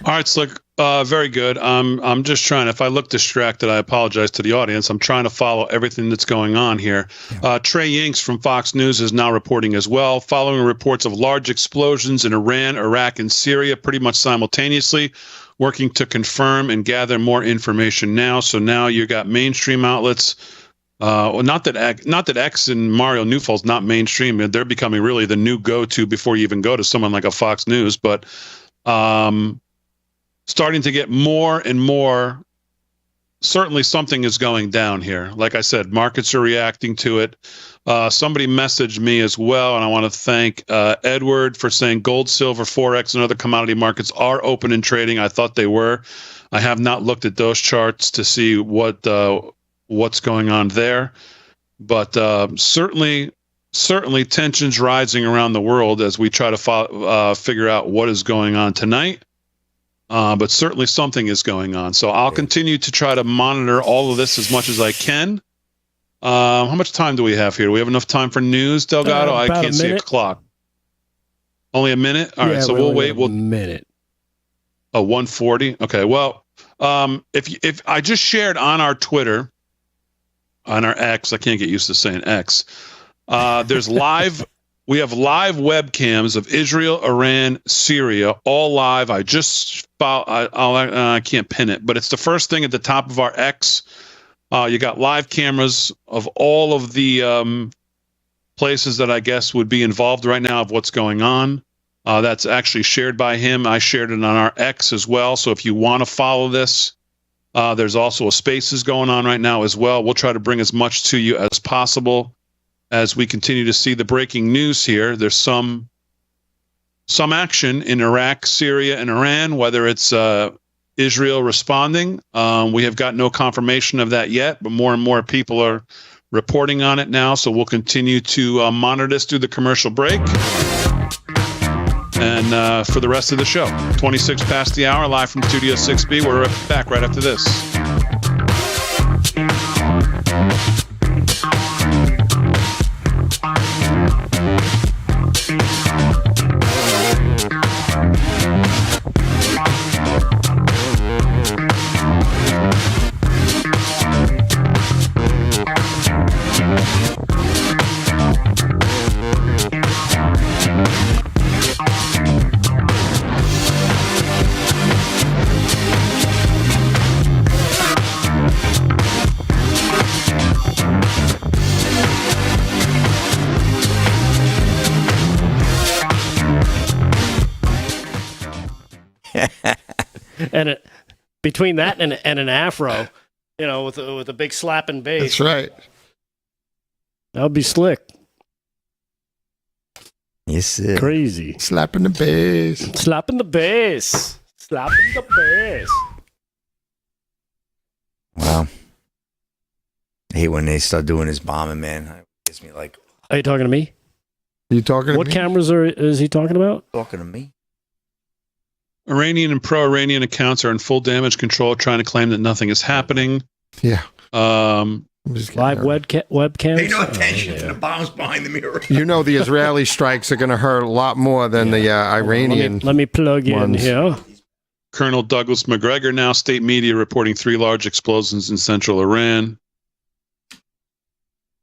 All right, Slick. Very good. I'm just trying. If I look distracted, I apologize to the audience. I'm trying to follow everything that's going on here. Trey Yingst from Fox News is now reporting as well, following reports of large explosions in Iran, Iraq, and Syria pretty much simultaneously, working to confirm and gather more information now. So now you got mainstream outlets. Not that X and Mario Newfall's not mainstream. They're becoming really the new go-to before you even go to someone like a Fox News, but. Starting to get more and more, certainly something is going down here. Like I said, markets are reacting to it. Somebody messaged me as well, and I want to thank Edward for saying gold, silver, Forex, and other commodity markets are open and trading. I thought they were. I have not looked at those charts to see what's going on there. But certainly tensions rising around the world as we try to figure out what is going on tonight. But certainly something is going on. So I'll continue to try to monitor all of this as much as I can. How much time do we have here? Do we have enough time for news, Delgado? I can't see a clock. Only a minute? All right, so we'll wait. A minute. 1:40. Okay, well, if I just shared on our Twitter, on our X, I can't get used to saying X. There's live. We have live webcams of Israel, Iran, Syria, all live. I just I can't pin it, but it's the first thing at the top of our X. You got live cameras of all of the places that I guess would be involved right now of what's going on. That's actually shared by him. I shared it on our X as well. So if you want to follow this, there's also a Spaces going on right now as well. We'll try to bring as much to you as possible. As we continue to see the breaking news here, there's some action in Iraq, Syria, and Iran, whether it's Israel responding. We have got no confirmation of that yet, but more and more people are reporting on it now. So we'll continue to monitor this through the commercial break. And for the rest of the show, 26 past the hour, live from Studio 6B. We're back right after this. And between that and an afro, with a big slapping bass. That's right. That would be slick. Yes, sir. Crazy. Slapping the bass. Slapping the bass. Slapping the bass. Wow. I hate when they start doing this bombing, man. It gets me like... Are you talking to me? Are you talking to me? What cameras is he talking about? Talking to me. Iranian and pro-Iranian accounts are in full damage control, trying to claim that nothing is happening. Yeah. Live webcams? Pay no attention to the bombs behind the mirror. The Israeli strikes are going to hurt a lot more than the Iranian. Let me plug in ones. here. Colonel Douglas McGregor now, state media reporting 3 large explosions in central Iran.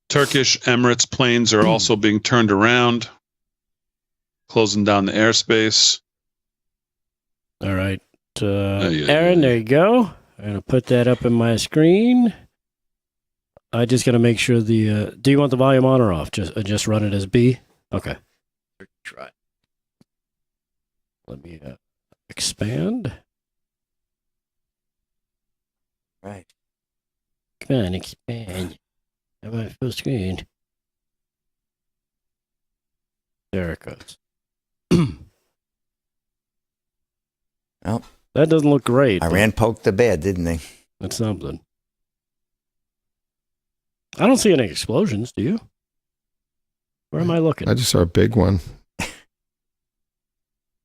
Turkish Emirates planes are also being turned around, closing down the airspace. All right. Aaron, there you go. I'm going to put that up in my screen. I just got to make sure do you want the volume on or off? Just run it as B? Okay. Try. Let me expand. Right. Come on, expand. How about full screen? There it goes. Well, that doesn't look great. Iran poked the bear, didn't they? That's something. I don't see any explosions, do you? Where am I looking? I just saw a big one.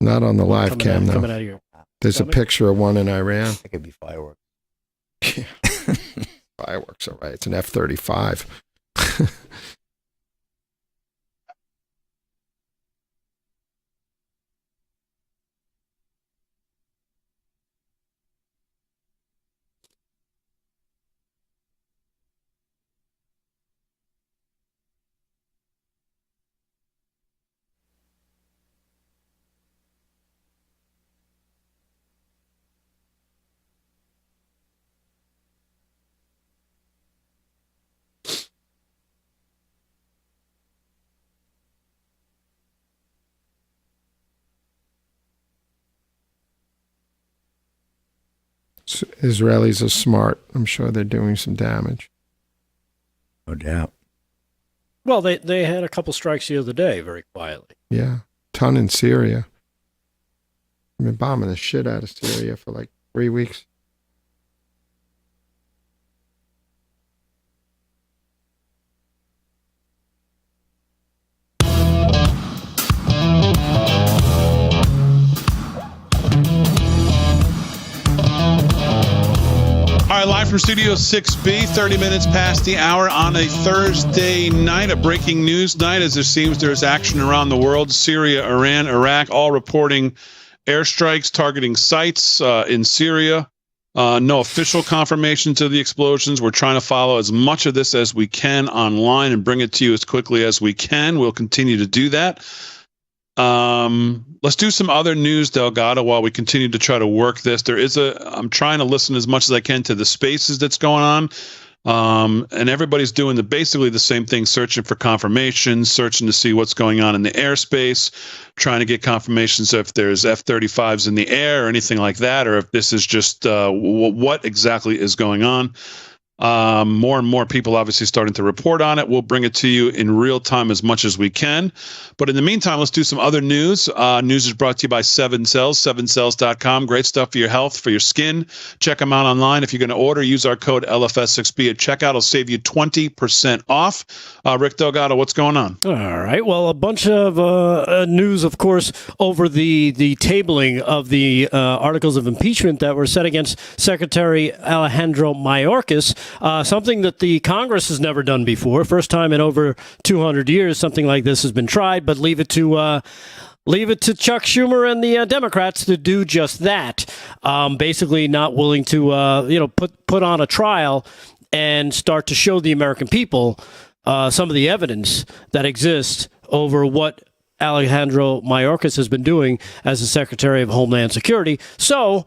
Not on the live cam, though. Out of your There's a picture of one in Iran. It could be fireworks. Yeah. Fireworks, all right. It's an F-35. Israelis are smart. I'm sure they're doing some damage. No doubt. Well, they had a couple strikes the other day, very quietly. Yeah, ton in Syria. I've been bombing the shit out of Syria for like 3 weeks. All right, live from Studio 6B, 30 minutes past the hour on a Thursday night, a breaking news night, as it seems there's action around the world. Syria, Iran, Iraq, all reporting airstrikes targeting sites in Syria. No official confirmations of the explosions. We're trying to follow as much of this as we can online and bring it to you as quickly as we can. We'll continue to do that. Let's do some other news, Delgado, while we continue to try to work this. I'm trying to listen as much as I can to the spaces that's going on. And everybody's doing basically the same thing, searching for confirmations, searching to see what's going on in the airspace, trying to get confirmations if there's F-35s in the air or anything like that, or if this is just what exactly is going on. More and more people obviously starting to report on it. We'll bring it to you in real time as much as we can. But in the meantime, let's do some other news. News is brought to you by 7 Cells, 7cells.com. Great stuff for your health, for your skin. Check them out online. If you're going to order, use our code LFS6B at checkout. It'll save you 20% off. Rick Delgado, what's going on? All right. Well, a bunch of news, of course, over the tabling of the articles of impeachment that were set against Secretary Alejandro Mayorkas. Something that the Congress has never done before. First time in over 200 years something like this has been tried, but leave it to Chuck Schumer and the Democrats to do just that. Basically not willing to put on a trial and start to show the American people some of the evidence that exists over what Alejandro Mayorkas has been doing as the Secretary of Homeland Security. So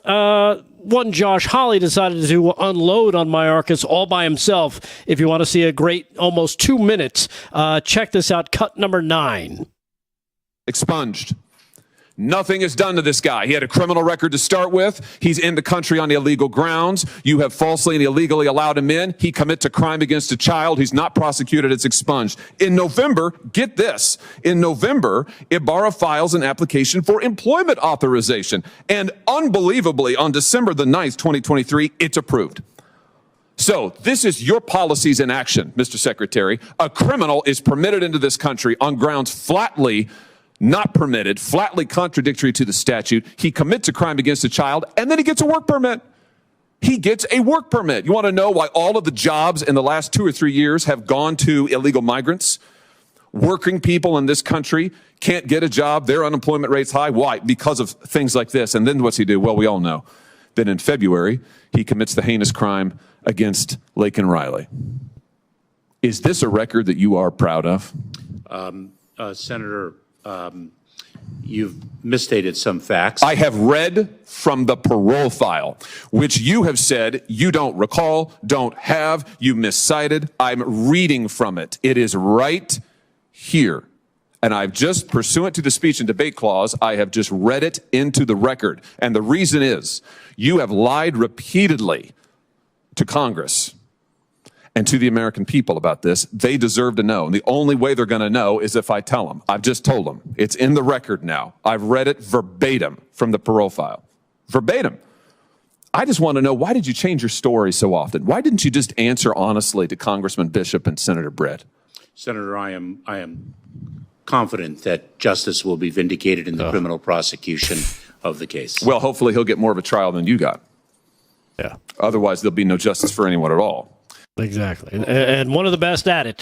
one Josh Hawley decided to unload on Mayorkas all by himself. If you want to see a great almost 2 minutes, check this out. Cut number 9. Expunged. Nothing is done to this guy. He had a criminal record to start with. He's in the country on illegal grounds. You have falsely and illegally allowed him in. He commits a crime against a child. He's not prosecuted. It's expunged. In November, get this. In November, Ibarra files an application for employment authorization. And unbelievably, on December the 9th, 2023, it's approved. So this is your policies in action, Mr. Secretary. A criminal is permitted into this country on grounds flatly not permitted, flatly contradictory to the statute. He commits a crime against a child, and then he gets a work permit. He gets a work permit. You want to know why all of the jobs in the last 2 or 3 years have gone to illegal migrants? Working people in this country can't get a job. Their unemployment rate's high. Why? Because of things like this. And then what's he do? Well, we all know. Then in February, he commits the heinous crime against Laken Riley. Is this a record that you are proud of? Senator, you've misstated some facts. I have read from the parole file, which you have said you don't recall, don't have, you miscited. I'm reading from it. It is right here. And I've just, pursuant to the speech and debate clause, I have just read it into the record. And the reason is you have lied repeatedly to Congress and to the American people about this. They deserve to know. And the only way they're going to know is if I tell them. I've just told them. It's in the record now. I've read it verbatim from the parole file. Verbatim. I just want to know, why did you change your story so often? Why didn't you just answer honestly to Congressman Bishop and Senator Britt? Senator, I am confident that justice will be vindicated in the criminal prosecution of the case. Well, hopefully he'll get more of a trial than you got. Yeah. Otherwise, there'll be no justice for anyone at all. Exactly. And one of the best at it,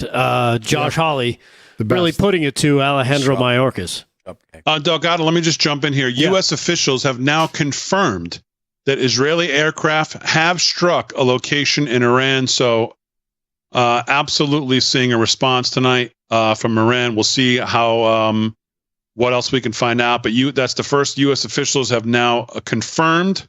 Josh Hawley, really putting it to Alejandro Mayorkas. Delgado, let me just jump in here. U.S. officials have now confirmed that Israeli aircraft have struck a location in Iran. So absolutely seeing a response tonight from Iran. We'll see how what else we can find out. But that's the first U.S. officials have now confirmed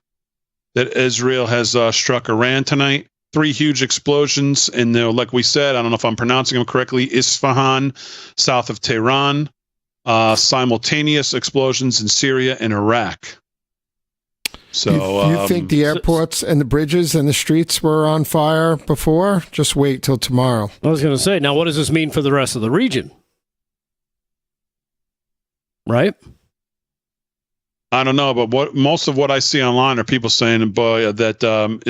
that Israel has struck Iran tonight. 3 huge explosions in the, like we said, I don't know if I'm pronouncing them correctly, Isfahan, south of Tehran. Simultaneous explosions in Syria and Iraq. So you think the airports and the bridges and the streets were on fire before? Just wait till tomorrow. I was going to say, now what does this mean for the rest of the region? Right? I don't know, but most of what I see online are people saying that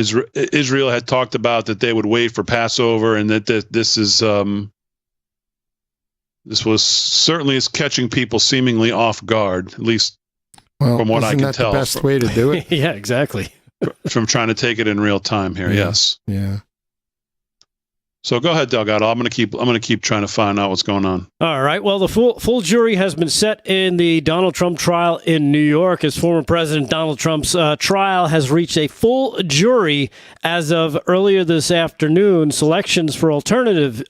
Israel had talked about that they would wait for Passover, and that this was certainly is catching people seemingly off guard, at least from what I can tell. Isn't that the best way to do it? Yeah, exactly. From trying to take it in real time here. Yeah. Yes. Yeah. So go ahead, Delgado. I'm going to keep trying to find out what's going on. All right. Well, the full jury has been set in the Donald Trump trial in New York, as former President Donald Trump's trial has reached a full jury as of earlier this afternoon. Selections for alternative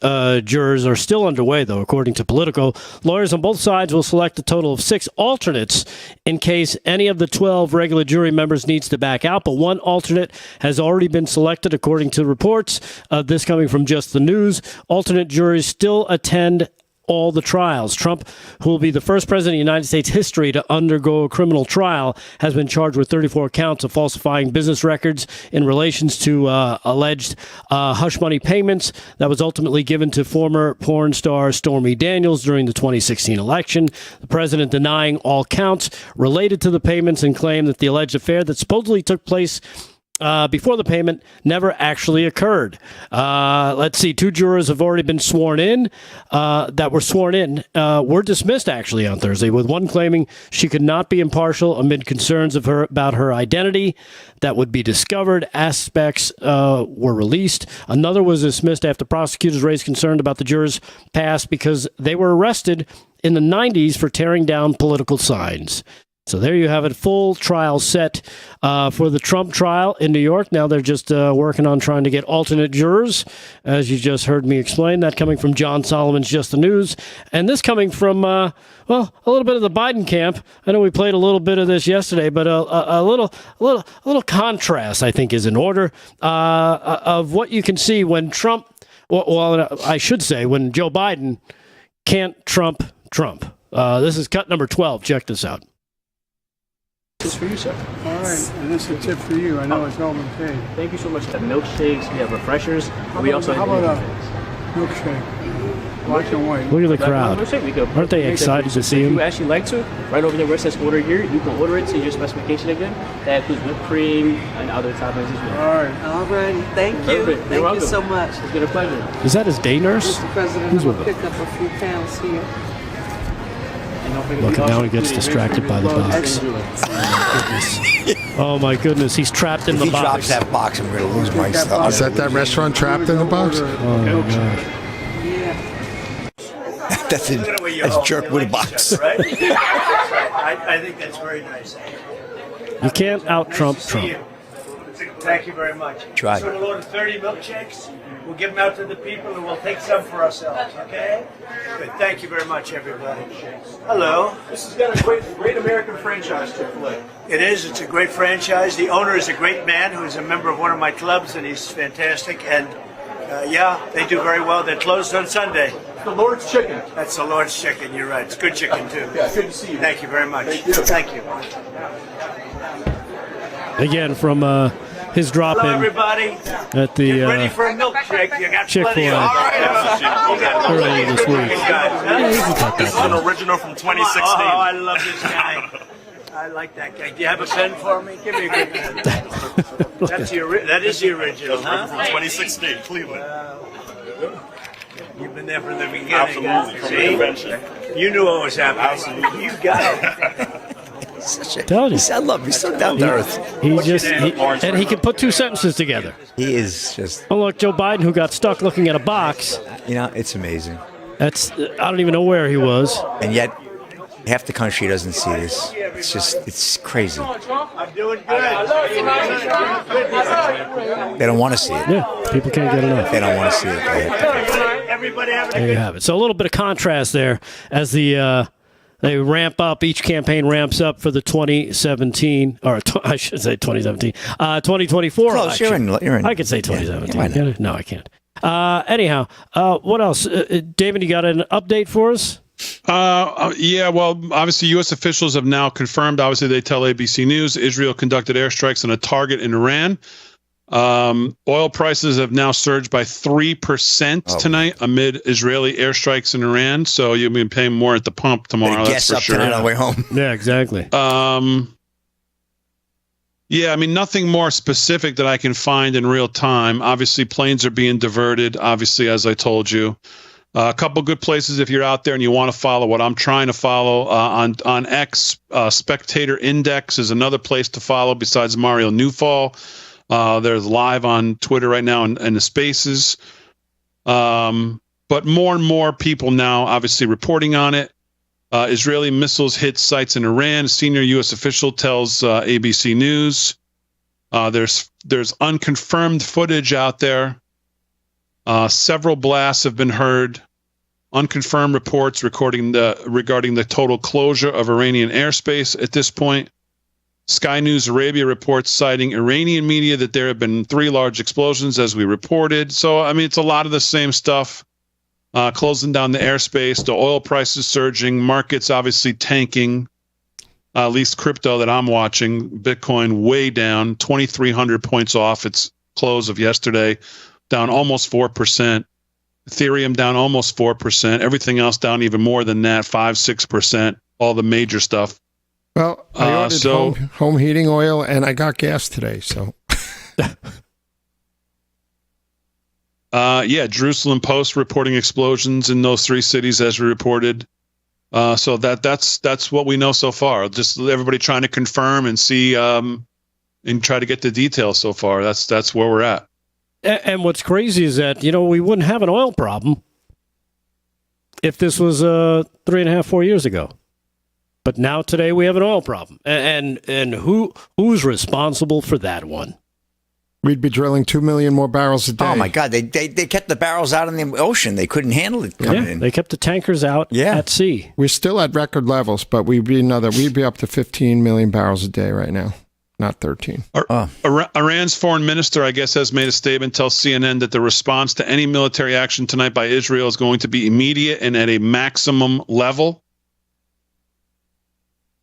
jurors are still underway, though, according to Politico. Lawyers on both sides will select a total of 6 alternates in case any of the 12 regular jury members needs to back out. But one alternate has already been selected, according to reports. This coming from Just the News. Alternate juries still attend all the trials. Trump, who will be the first president in United States history to undergo a criminal trial, has been charged with 34 counts of falsifying business records in relations to alleged hush money payments that was ultimately given to former porn star Stormy Daniels during the 2016 election. The president denying all counts related to the payments and claimed that the alleged affair that supposedly took place before the payment never actually occurred. Let's see. 2 jurors have already been sworn in, were dismissed actually on Thursday, with one claiming she could not be impartial amid concerns about her identity that would be discovered. Aspects were released. Another was dismissed after prosecutors raised concern about the jurors' past because they were arrested in the 90s for tearing down political signs. So there you have it, full trial set for the Trump trial in New York. Now they're just working on trying to get alternate jurors, as you just heard me explain. That coming from John Solomon's Just the News. And this coming from, a little bit of the Biden camp. I know we played a little bit of this yesterday, but a little contrast, I think, is in order of what you can see when Trump, I should say, when Joe Biden can't trump Trump. This is cut number 12. Check this out. This is for you, sir. All right, and this is a tip for you. I know it's all been paid. Thank you so much. We have milkshakes, we have refreshers. We also have milkshake? Black and white. Look at the crowd. Aren't they excited to see him? If you actually like to, right over there where it says order here, you can order it to your specification again. That includes whipped cream and other toppings as well. All right. Thank you. Perfect. Thank you so much. It's been a pleasure. Is that his day nurse? Mr. President, Who's I'm with going to him? pick up a few pounds here. Look, now he gets distracted by the box. Oh my goodness, he's trapped in the If he box. drops that box, I'm going to lose my stuff. Is that restaurant trapped in the box? Oh my God. That's jerk with a box. Right? I think that's very nice. You can't out-Trump Trump. Thank you very much. Try. So we'll order 30 milkshakes. We'll give them out to the people, and we'll take some for ourselves. Okay? Good. Thank you very much, everybody. Hello. This has got a great American franchise, Chick-fil-A. It is. It's a great franchise. The owner is a great man who's a member of one of my clubs, and he's fantastic. And they do very well. They're closed on Sunday. The Lord's Chicken. That's the Lord's Chicken. You're right. It's good chicken too. Yeah, good to see you. Thank you very much. Thank you. Thank you. Again, from his drop Hello, in everybody. at the Get ready for a milkshake. You got Chick-fil-A. plenty of them. earlier this week. Yeah, you can cut This is that an down. original from 2016. Oh, I love this guy. I like that guy. Do you have a pen for me? Give me a good pen. That is the original, huh? From 2016, Cleveland. You've been there from the beginning. Absolutely, from the invention. You knew what was happening. Absolutely. You got it. I love him. He's so down to earth. And he can put 2 sentences together. He is just. Oh, look, Joe Biden, who got stuck looking at a box. It's amazing. I don't even know where he was. And yet, half the country doesn't see this. It's crazy. I'm doing good. They don't want to see it. Yeah, people can't get enough. They don't want to see it. Everybody having a There you have it. So a little bit of contrast there as they ramp up. Each campaign ramps up for the 2017, or I should say 2017, 2024 Close. election. You're in. I could say 2017. Yeah, why not? No, I can't. Anyhow, what else? David, you got an update for us? Yeah, well, obviously, U.S. officials have now confirmed. Obviously, they tell ABC News Israel conducted airstrikes on a target in Iran. Oil prices have now surged by 3% tonight amid Israeli airstrikes in Iran. So you'll be paying more at the pump tomorrow. That's for sure. Tonight on the way home. Yeah, exactly. Yeah, I mean, nothing more specific that I can find in real time. Obviously, planes are being diverted. Obviously, as I told you. A couple good places if you're out there and you want to follow what I'm trying to follow on X. Spectator Index is another place to follow besides Mario Newfall. There's live on Twitter right now in the Spaces. But more and more people now obviously reporting on it. Israeli missiles hit sites in Iran. A senior U.S. official tells ABC News. There's unconfirmed footage out there. Several blasts have been heard. Unconfirmed reports regarding the total closure of Iranian airspace at this point. Sky News Arabia reports citing Iranian media that there have been 3 large explosions, as we reported. So, I mean, it's a lot of the same stuff. Closing down the airspace, the oil prices surging, markets obviously tanking. At least crypto that I'm watching, Bitcoin way down, 2,300 points off its close of yesterday, down almost 4%. Ethereum down almost 4%. Everything else down even more than that, 5-6%. All the major stuff. Well, I ordered home heating oil, and I got gas today. So, yeah, Jerusalem Post reporting explosions in those 3 cities as we reported. So that's what we know so far. Just everybody trying to confirm and see and try to get the details so far. That's where we're at. And what's crazy is that, we wouldn't have an oil problem if this was 3.5, 4 years ago. But now today we have an oil problem. And who's responsible for that one? We'd be drilling 2 million more barrels a day. Oh, my God. They kept the barrels out in the ocean. They couldn't handle it coming in. They kept the tankers out at sea. We're still at record levels, but we'd be up to 15 million barrels a day right now. Not 13. Iran's foreign minister, I guess, has made a statement, tells CNN that the response to any military action tonight by Israel is going to be immediate and at a maximum level.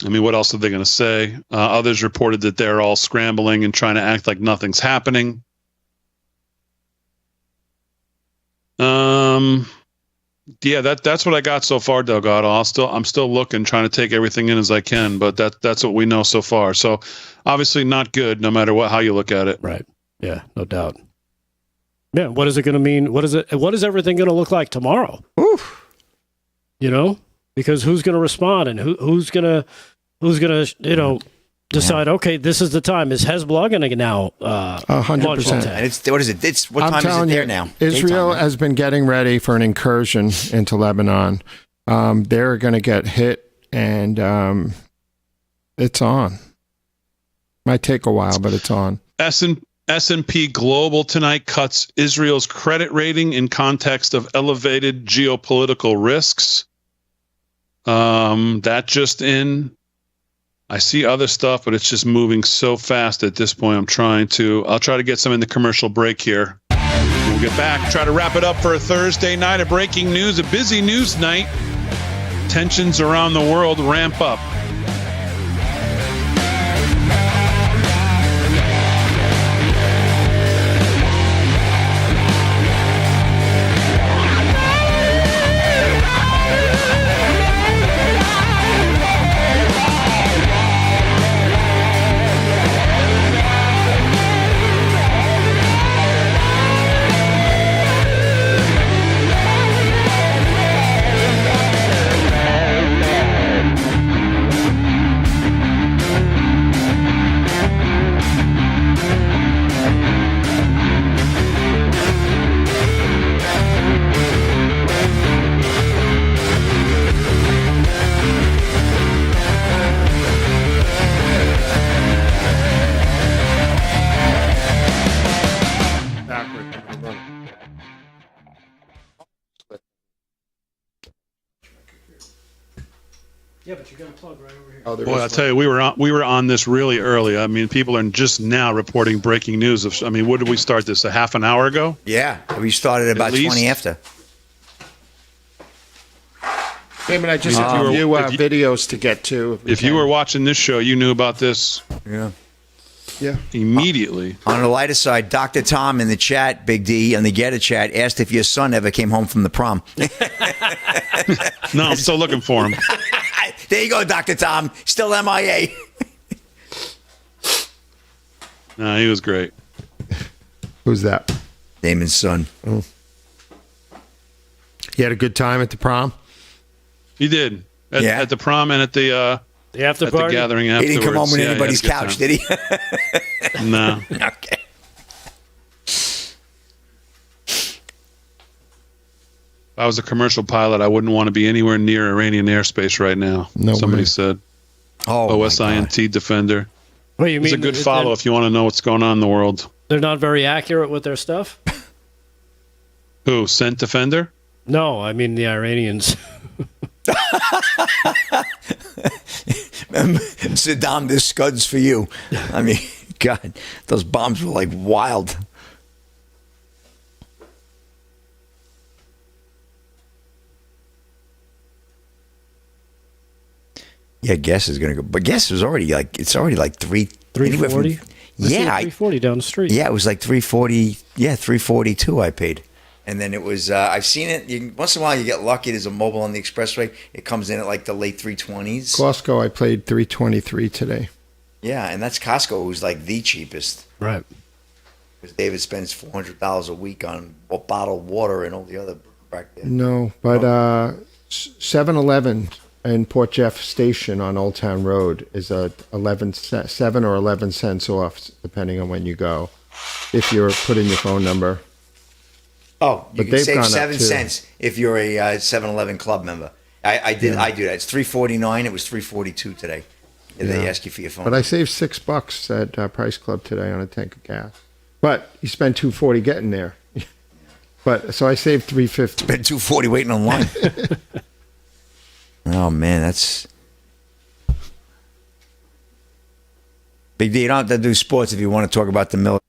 I mean, what else are they going to say? Others reported that they're all scrambling and trying to act like nothing's happening. Yeah, that's what I got so far, Delgado. I'm still looking, trying to take everything in as I can, but that's what we know so far. So obviously not good, no matter how you look at it. Right. Yeah, no doubt. Yeah, what is it going to mean? What is everything going to look like tomorrow? Oof. Because who's going to respond and who's going to decide, okay, this is the time. Is Hezbollah going to now 100%. And what is it? What time is it there now? Israel has been getting ready for an incursion into Lebanon. They're going to get hit, and it's on. Might take a while, but it's on. S&P Global tonight cuts Israel's credit rating in context of elevated geopolitical risks. That just in. I see other stuff, but it's just moving so fast at this point. I'll try to get some in the commercial break here. We'll get back, try to wrap it up for a Thursday night of breaking news, a busy news night. Tensions around the world ramp up. Yeah, but you got a plug right over here. Boy, I'll tell you, we were on this really early. I mean, people are just now reporting breaking news. When did we start this? A half an hour ago? Yeah, we started about 20 after. Damon, I just have a few videos to get to. If you were watching this show, you knew about this. Yeah. Yeah. Immediately. On the lighter side, Dr. Tom in the chat, Big D, on the Getter chat, asked if your son ever came home from the prom. No, I'm still looking for him. There you go, Dr. Tom. Still MIA. No, he was great. Who's that? Damon's son. Oh. He had a good time at the prom? He did. At the prom and at the after party? The gathering afterwards. He didn't come home on anybody's couch, did he? No. Okay. If I was a commercial pilot, I wouldn't want to be anywhere near Iranian airspace right now. No Somebody way. said. Oh, OSINT Defender. What do you mean? It's a good follow if you want to know what's going on in the world. They're not very accurate with their stuff? Who? Scent Defender? No, I mean the Iranians. Saddam, this Scuds for you. I mean, God, those bombs were like wild. Yeah, Guess is gonna go, but Guess is already like it's already like 340. Yeah, 340 down the street. Yeah, it was like 340. Yeah, 342. I paid, and then it was. I've seen it. Once in a while, you get lucky. There's a mobile on the expressway. It comes in at like the late 320s. Costco, I played 323 today. Yeah, and that's Costco, who's like the cheapest. Right. Because David spends $400 a week on bottled water and all the other back there. No, but 7-Eleven in Port Jeff Station on Old Town Road is a 7 or 11 cents off, depending on when you go, if you're putting your phone number. Oh, you But can they've save gone up 7 too. cents if you're a 7-Eleven club member. I do that. It's $3.49. It was $3.42 today. They ask you for your phone. But I saved $6 at Price Club today on a tank of gas. But you spend $2.40 getting there. But so I saved $3.50. Spent $2.40 waiting online. Oh man, that's Big D. You don't have to do sports if you want to talk about the military.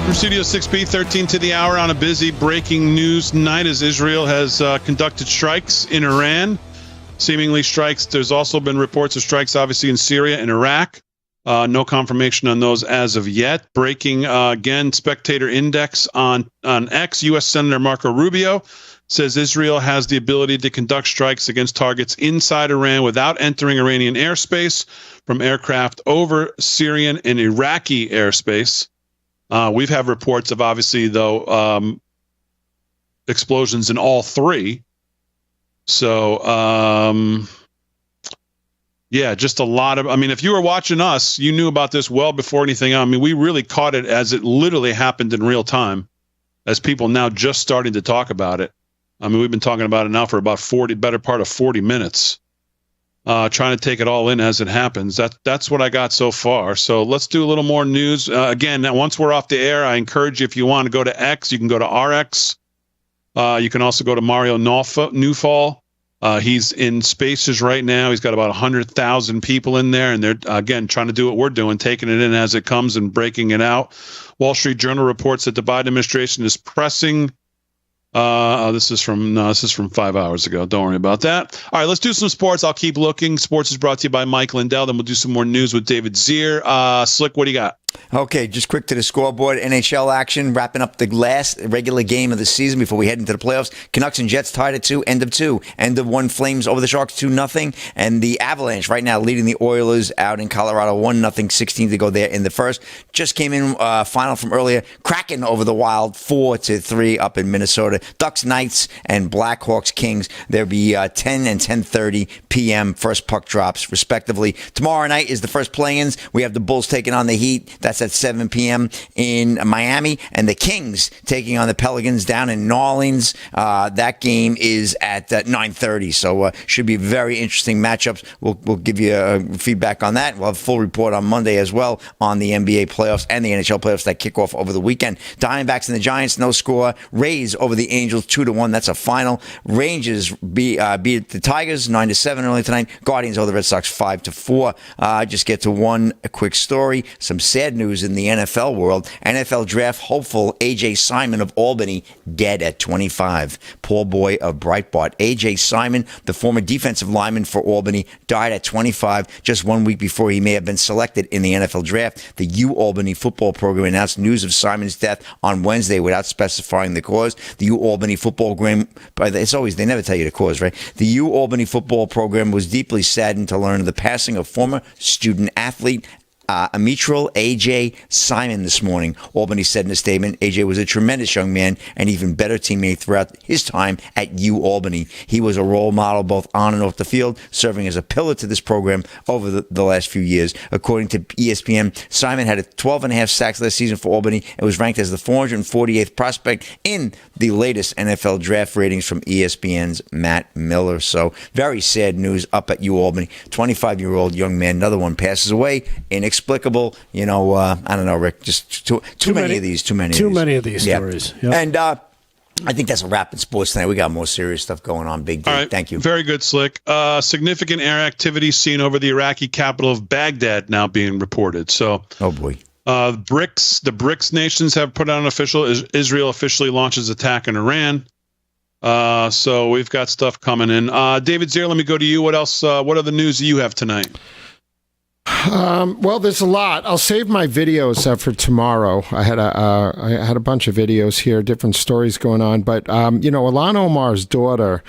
From Studio 6B, 13 to the hour on a busy breaking news night as Israel has conducted strikes in Iran. Seemingly strikes. There's also been reports of strikes, obviously, in Syria and Iraq. No confirmation on those as of yet. Breaking, again, Spectator Index on X. U.S. Senator Marco Rubio says Israel has the ability to conduct strikes against targets inside Iran without entering Iranian airspace from aircraft over Syrian and Iraqi airspace. We've had reports of, obviously, though, explosions in all three. So, yeah, just a lot of, I mean, if you were watching us, you knew about this well before anything. I mean, we really caught it as it literally happened in real time, as people now just starting to talk about it. I mean, we've been talking about it now for about better part of 40 minutes. Trying to take it all in as it happens. That's what I got so far. So let's do a little more news. Again, now once we're off the air, I encourage you, if you want to go to X, you can go to RX. You can also go to Mario Newfall. He's in Spaces right now. He's got about 100,000 people in there, and they're, again, trying to do what we're doing, taking it in as it comes and breaking it out. Wall Street Journal reports that the Biden administration is pressing. This is from 5 hours ago. Don't worry about that. All right, let's do some sports. I'll keep looking. Sports is brought to you by Mike Lindell. Then we'll do some more news with David Zier. Slick, what do you got? Okay, just quick to the scoreboard. NHL action, wrapping up the last regular game of the season before we head into the playoffs. Canucks and Jets tied at 2, end of 2. End of 1, Flames over the Sharks 2-0. And the Avalanche right now leading the Oilers out in Colorado 1-0, 16 to go there in the first. Just came in final from earlier. Kraken over the Wild 4-3 up in Minnesota. Ducks, Knights, and Blackhawks, Kings. There'll be 10 and 10:30 p.m. first puck drops, respectively. Tomorrow night is the first play-ins. We have the Bulls taking on the Heat. That's at 7 p.m. in Miami. And the Kings taking on the Pelicans down in New Orleans. That game is at 9:30. So should be very interesting matchups. We'll give you feedback on that. We'll have a full report on Monday as well on the NBA playoffs and the NHL playoffs that kick off over the weekend. Diamondbacks and the Giants, no score. Rays over the Angels 2-1. That's a final. Rangers beat the Tigers 9-7 early tonight. Guardians over the Red Sox 5-4. Just get to one quick story. Some sad news in the NFL world. NFL draft hopeful A.J. Simon of Albany dead at 25. Poor boy of Breitbart. A.J. Simon, the former defensive lineman for Albany, died at 25, just 1 week before he may have been selected in the NFL draft. The U-Albany football program announced news of Simon's death on Wednesday without specifying the cause. The U-Albany football program, it's always, they never tell you the cause, right? The U-Albany football program was deeply saddened to learn of the passing of former student athlete Ammirati A.J. Simon this morning. Albany said in a statement, A.J. was a tremendous young man and even better teammate throughout his time at U-Albany. He was a role model both on and off the field, serving as a pillar to this program over the last few years. According to ESPN, Simon had 12.5 sacks last season for Albany and was ranked as the 448th prospect in the latest NFL draft ratings from ESPN's Matt Miller. So very sad news up at U-Albany. 25-year-old young man, another one passes away inexplicable. I don't know, Rick. Just too many of these. Too many of these stories. Yep. And I think that's a wrap in sports tonight. We got more serious stuff going on. Big day. All right. Thank you. Very good, Slick. Significant air activity seen over the Iraqi capital of Baghdad now being reported. So, oh boy. The BRICS nations have put out an official. Israel officially launches attack in Iran. So we've got stuff coming in. David Zier, let me go to you. What else? What other news do you have tonight? Well, there's a lot. I'll save my videos for tomorrow. I had a bunch of videos here, different stories going on. But Ilhan Omar's daughter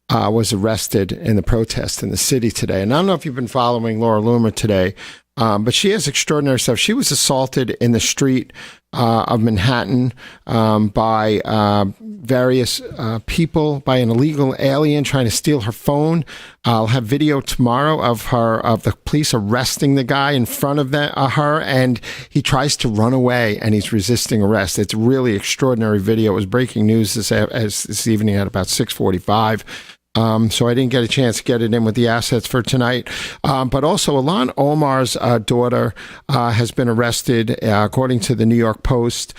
was arrested in the protest in the city today. And I don't know if you've been following Laura Loomer today, but she has extraordinary stuff. She was assaulted in the street of Manhattan by various people, by an illegal alien trying to steal her phone. I'll have video tomorrow of the police arresting the guy in front of her, and he tries to run away, and he's resisting arrest. It's really extraordinary video. It was breaking news this evening at about 6:45. So I didn't get a chance to get it in with the assets for tonight. But also, Ilhan Omar's daughter has been arrested, according to the New York Post.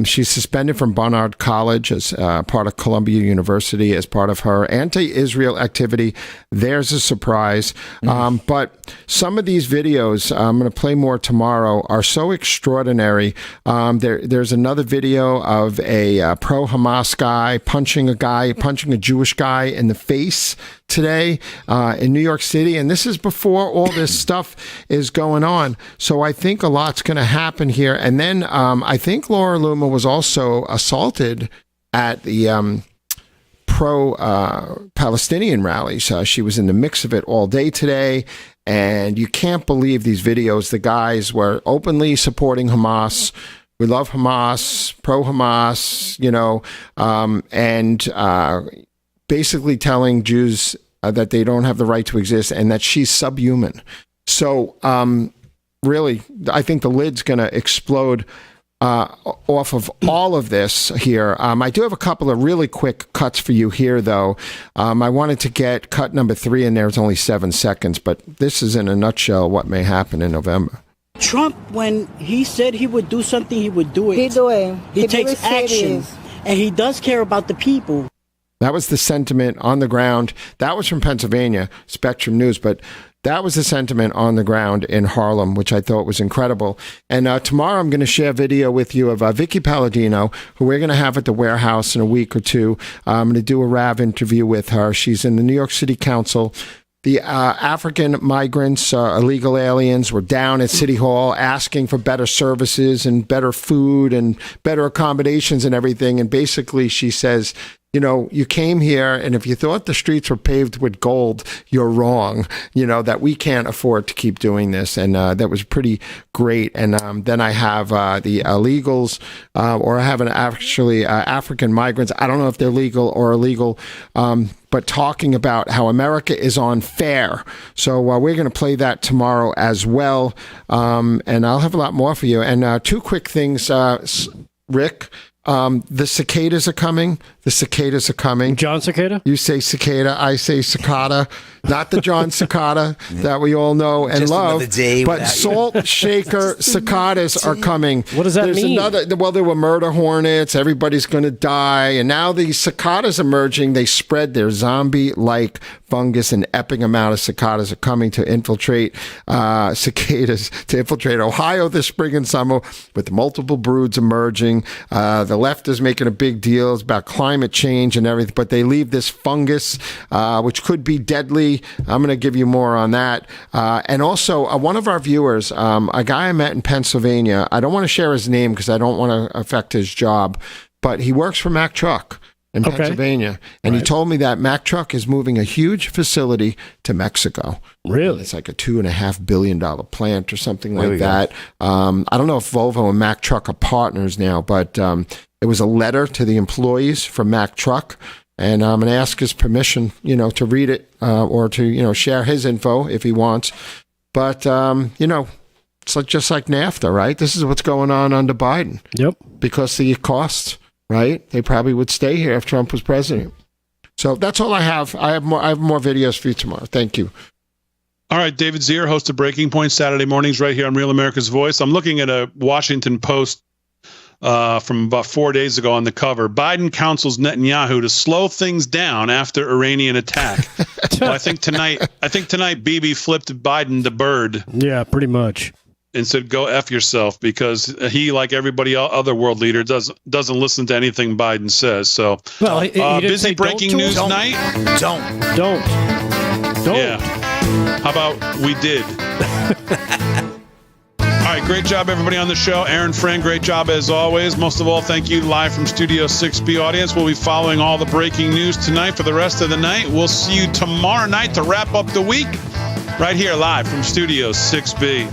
She's suspended from Barnard College as part of Columbia University as part of her anti-Israel activity. There's a surprise. But some of these videos, I'm going to play more tomorrow, are so extraordinary. There's another video of a pro-Hamas guy punching a Jewish guy in the face today in New York City. And this is before all this stuff is going on. So I think a lot's going to happen here. And then I think Laura Loomer was also assaulted at the pro-Palestinian rallies. She was in the mix of it all day today. And you can't believe these videos. The guys were openly supporting Hamas. We love Hamas, pro-Hamas, and basically telling Jews that they don't have the right to exist and that she's subhuman. So really, I think the lid's going to explode off of all of this here. I do have a couple of really quick cuts for you here, though. I wanted to get cut number 3 in there. It's only 7 seconds, but this is in a nutshell what may happen in November. Trump, when he said he would do something, he would do it. He do it. He takes action, and he does care about the people. That was the sentiment on the ground. That was from Pennsylvania, Spectrum News, but that was the sentiment on the ground in Harlem, which I thought was incredible. And tomorrow I'm going to share a video with you of Vicky Palladino, who we're going to have at the warehouse in a week or two. I'm going to do a RAV interview with her. She's in the New York City Council. The African migrants, illegal aliens, were down at City Hall asking for better services and better food and better accommodations and everything. And basically she says, you came here, and if you thought the streets were paved with gold, you're wrong. That we can't afford to keep doing this, and that was pretty great. And then I have the illegals, or I have actually African migrants. I don't know if they're legal or illegal, but talking about how America is unfair. So we're going to play that tomorrow as well, and I'll have a lot more for you. And two quick things, Rick. The cicadas are coming. John Cicada? You say cicada, I say cicada. Not the John Cicada that we all know and love. But salt shaker cicadas are coming. What does that mean? There were murder hornets. Everybody's going to die. And now these cicadas emerging. They spread their zombie-like fungus. An epic amount of cicadas are coming to infiltrate cicadas, to infiltrate Ohio this spring and summer, with multiple broods emerging. The left is making a big deal about climate change and everything, but they leave this fungus, which could be deadly. I'm going to give you more on that. And also, one of our viewers, a guy I met in Pennsylvania, I don't want to share his name because I don't want to affect his job, but he works for Mack Truck in Pennsylvania. And he told me that Mack Truck is moving a huge facility to Mexico. Really? It's like a $2.5 billion plant or something like that. I don't know if Volvo and Mack Truck are partners now, but it was a letter to the employees from Mack Truck. And I'm going to ask his permission, to read it or to, share his info if he wants. But, it's just like NAFTA, right? This is what's going on under Biden. Yep. Because the costs, right? They probably would stay here if Trump was president. So that's all I have. I have more videos for you tomorrow. Thank you. All right, David Zier, host of Breaking Point Saturday mornings right here on Real America's Voice. I'm looking at a Washington Post from about 4 days ago on the cover. Biden counsels Netanyahu to slow things down after Iranian attack. Well, I think tonight Bibi flipped Biden the bird. Yeah, pretty much. And said, "Go F yourself," because he, like everybody other world leader, doesn't listen to anything Biden says. So, well, he busy breaking news night. Don't. Yeah. How about we did? All right, great job, everybody on the show. Aaron Friend, great job as always. Most of all, thank you live from Studio 6B audience. We'll be following all the breaking news tonight for the rest of the night. We'll see you tomorrow night to wrap up the week right here live from Studio 6B.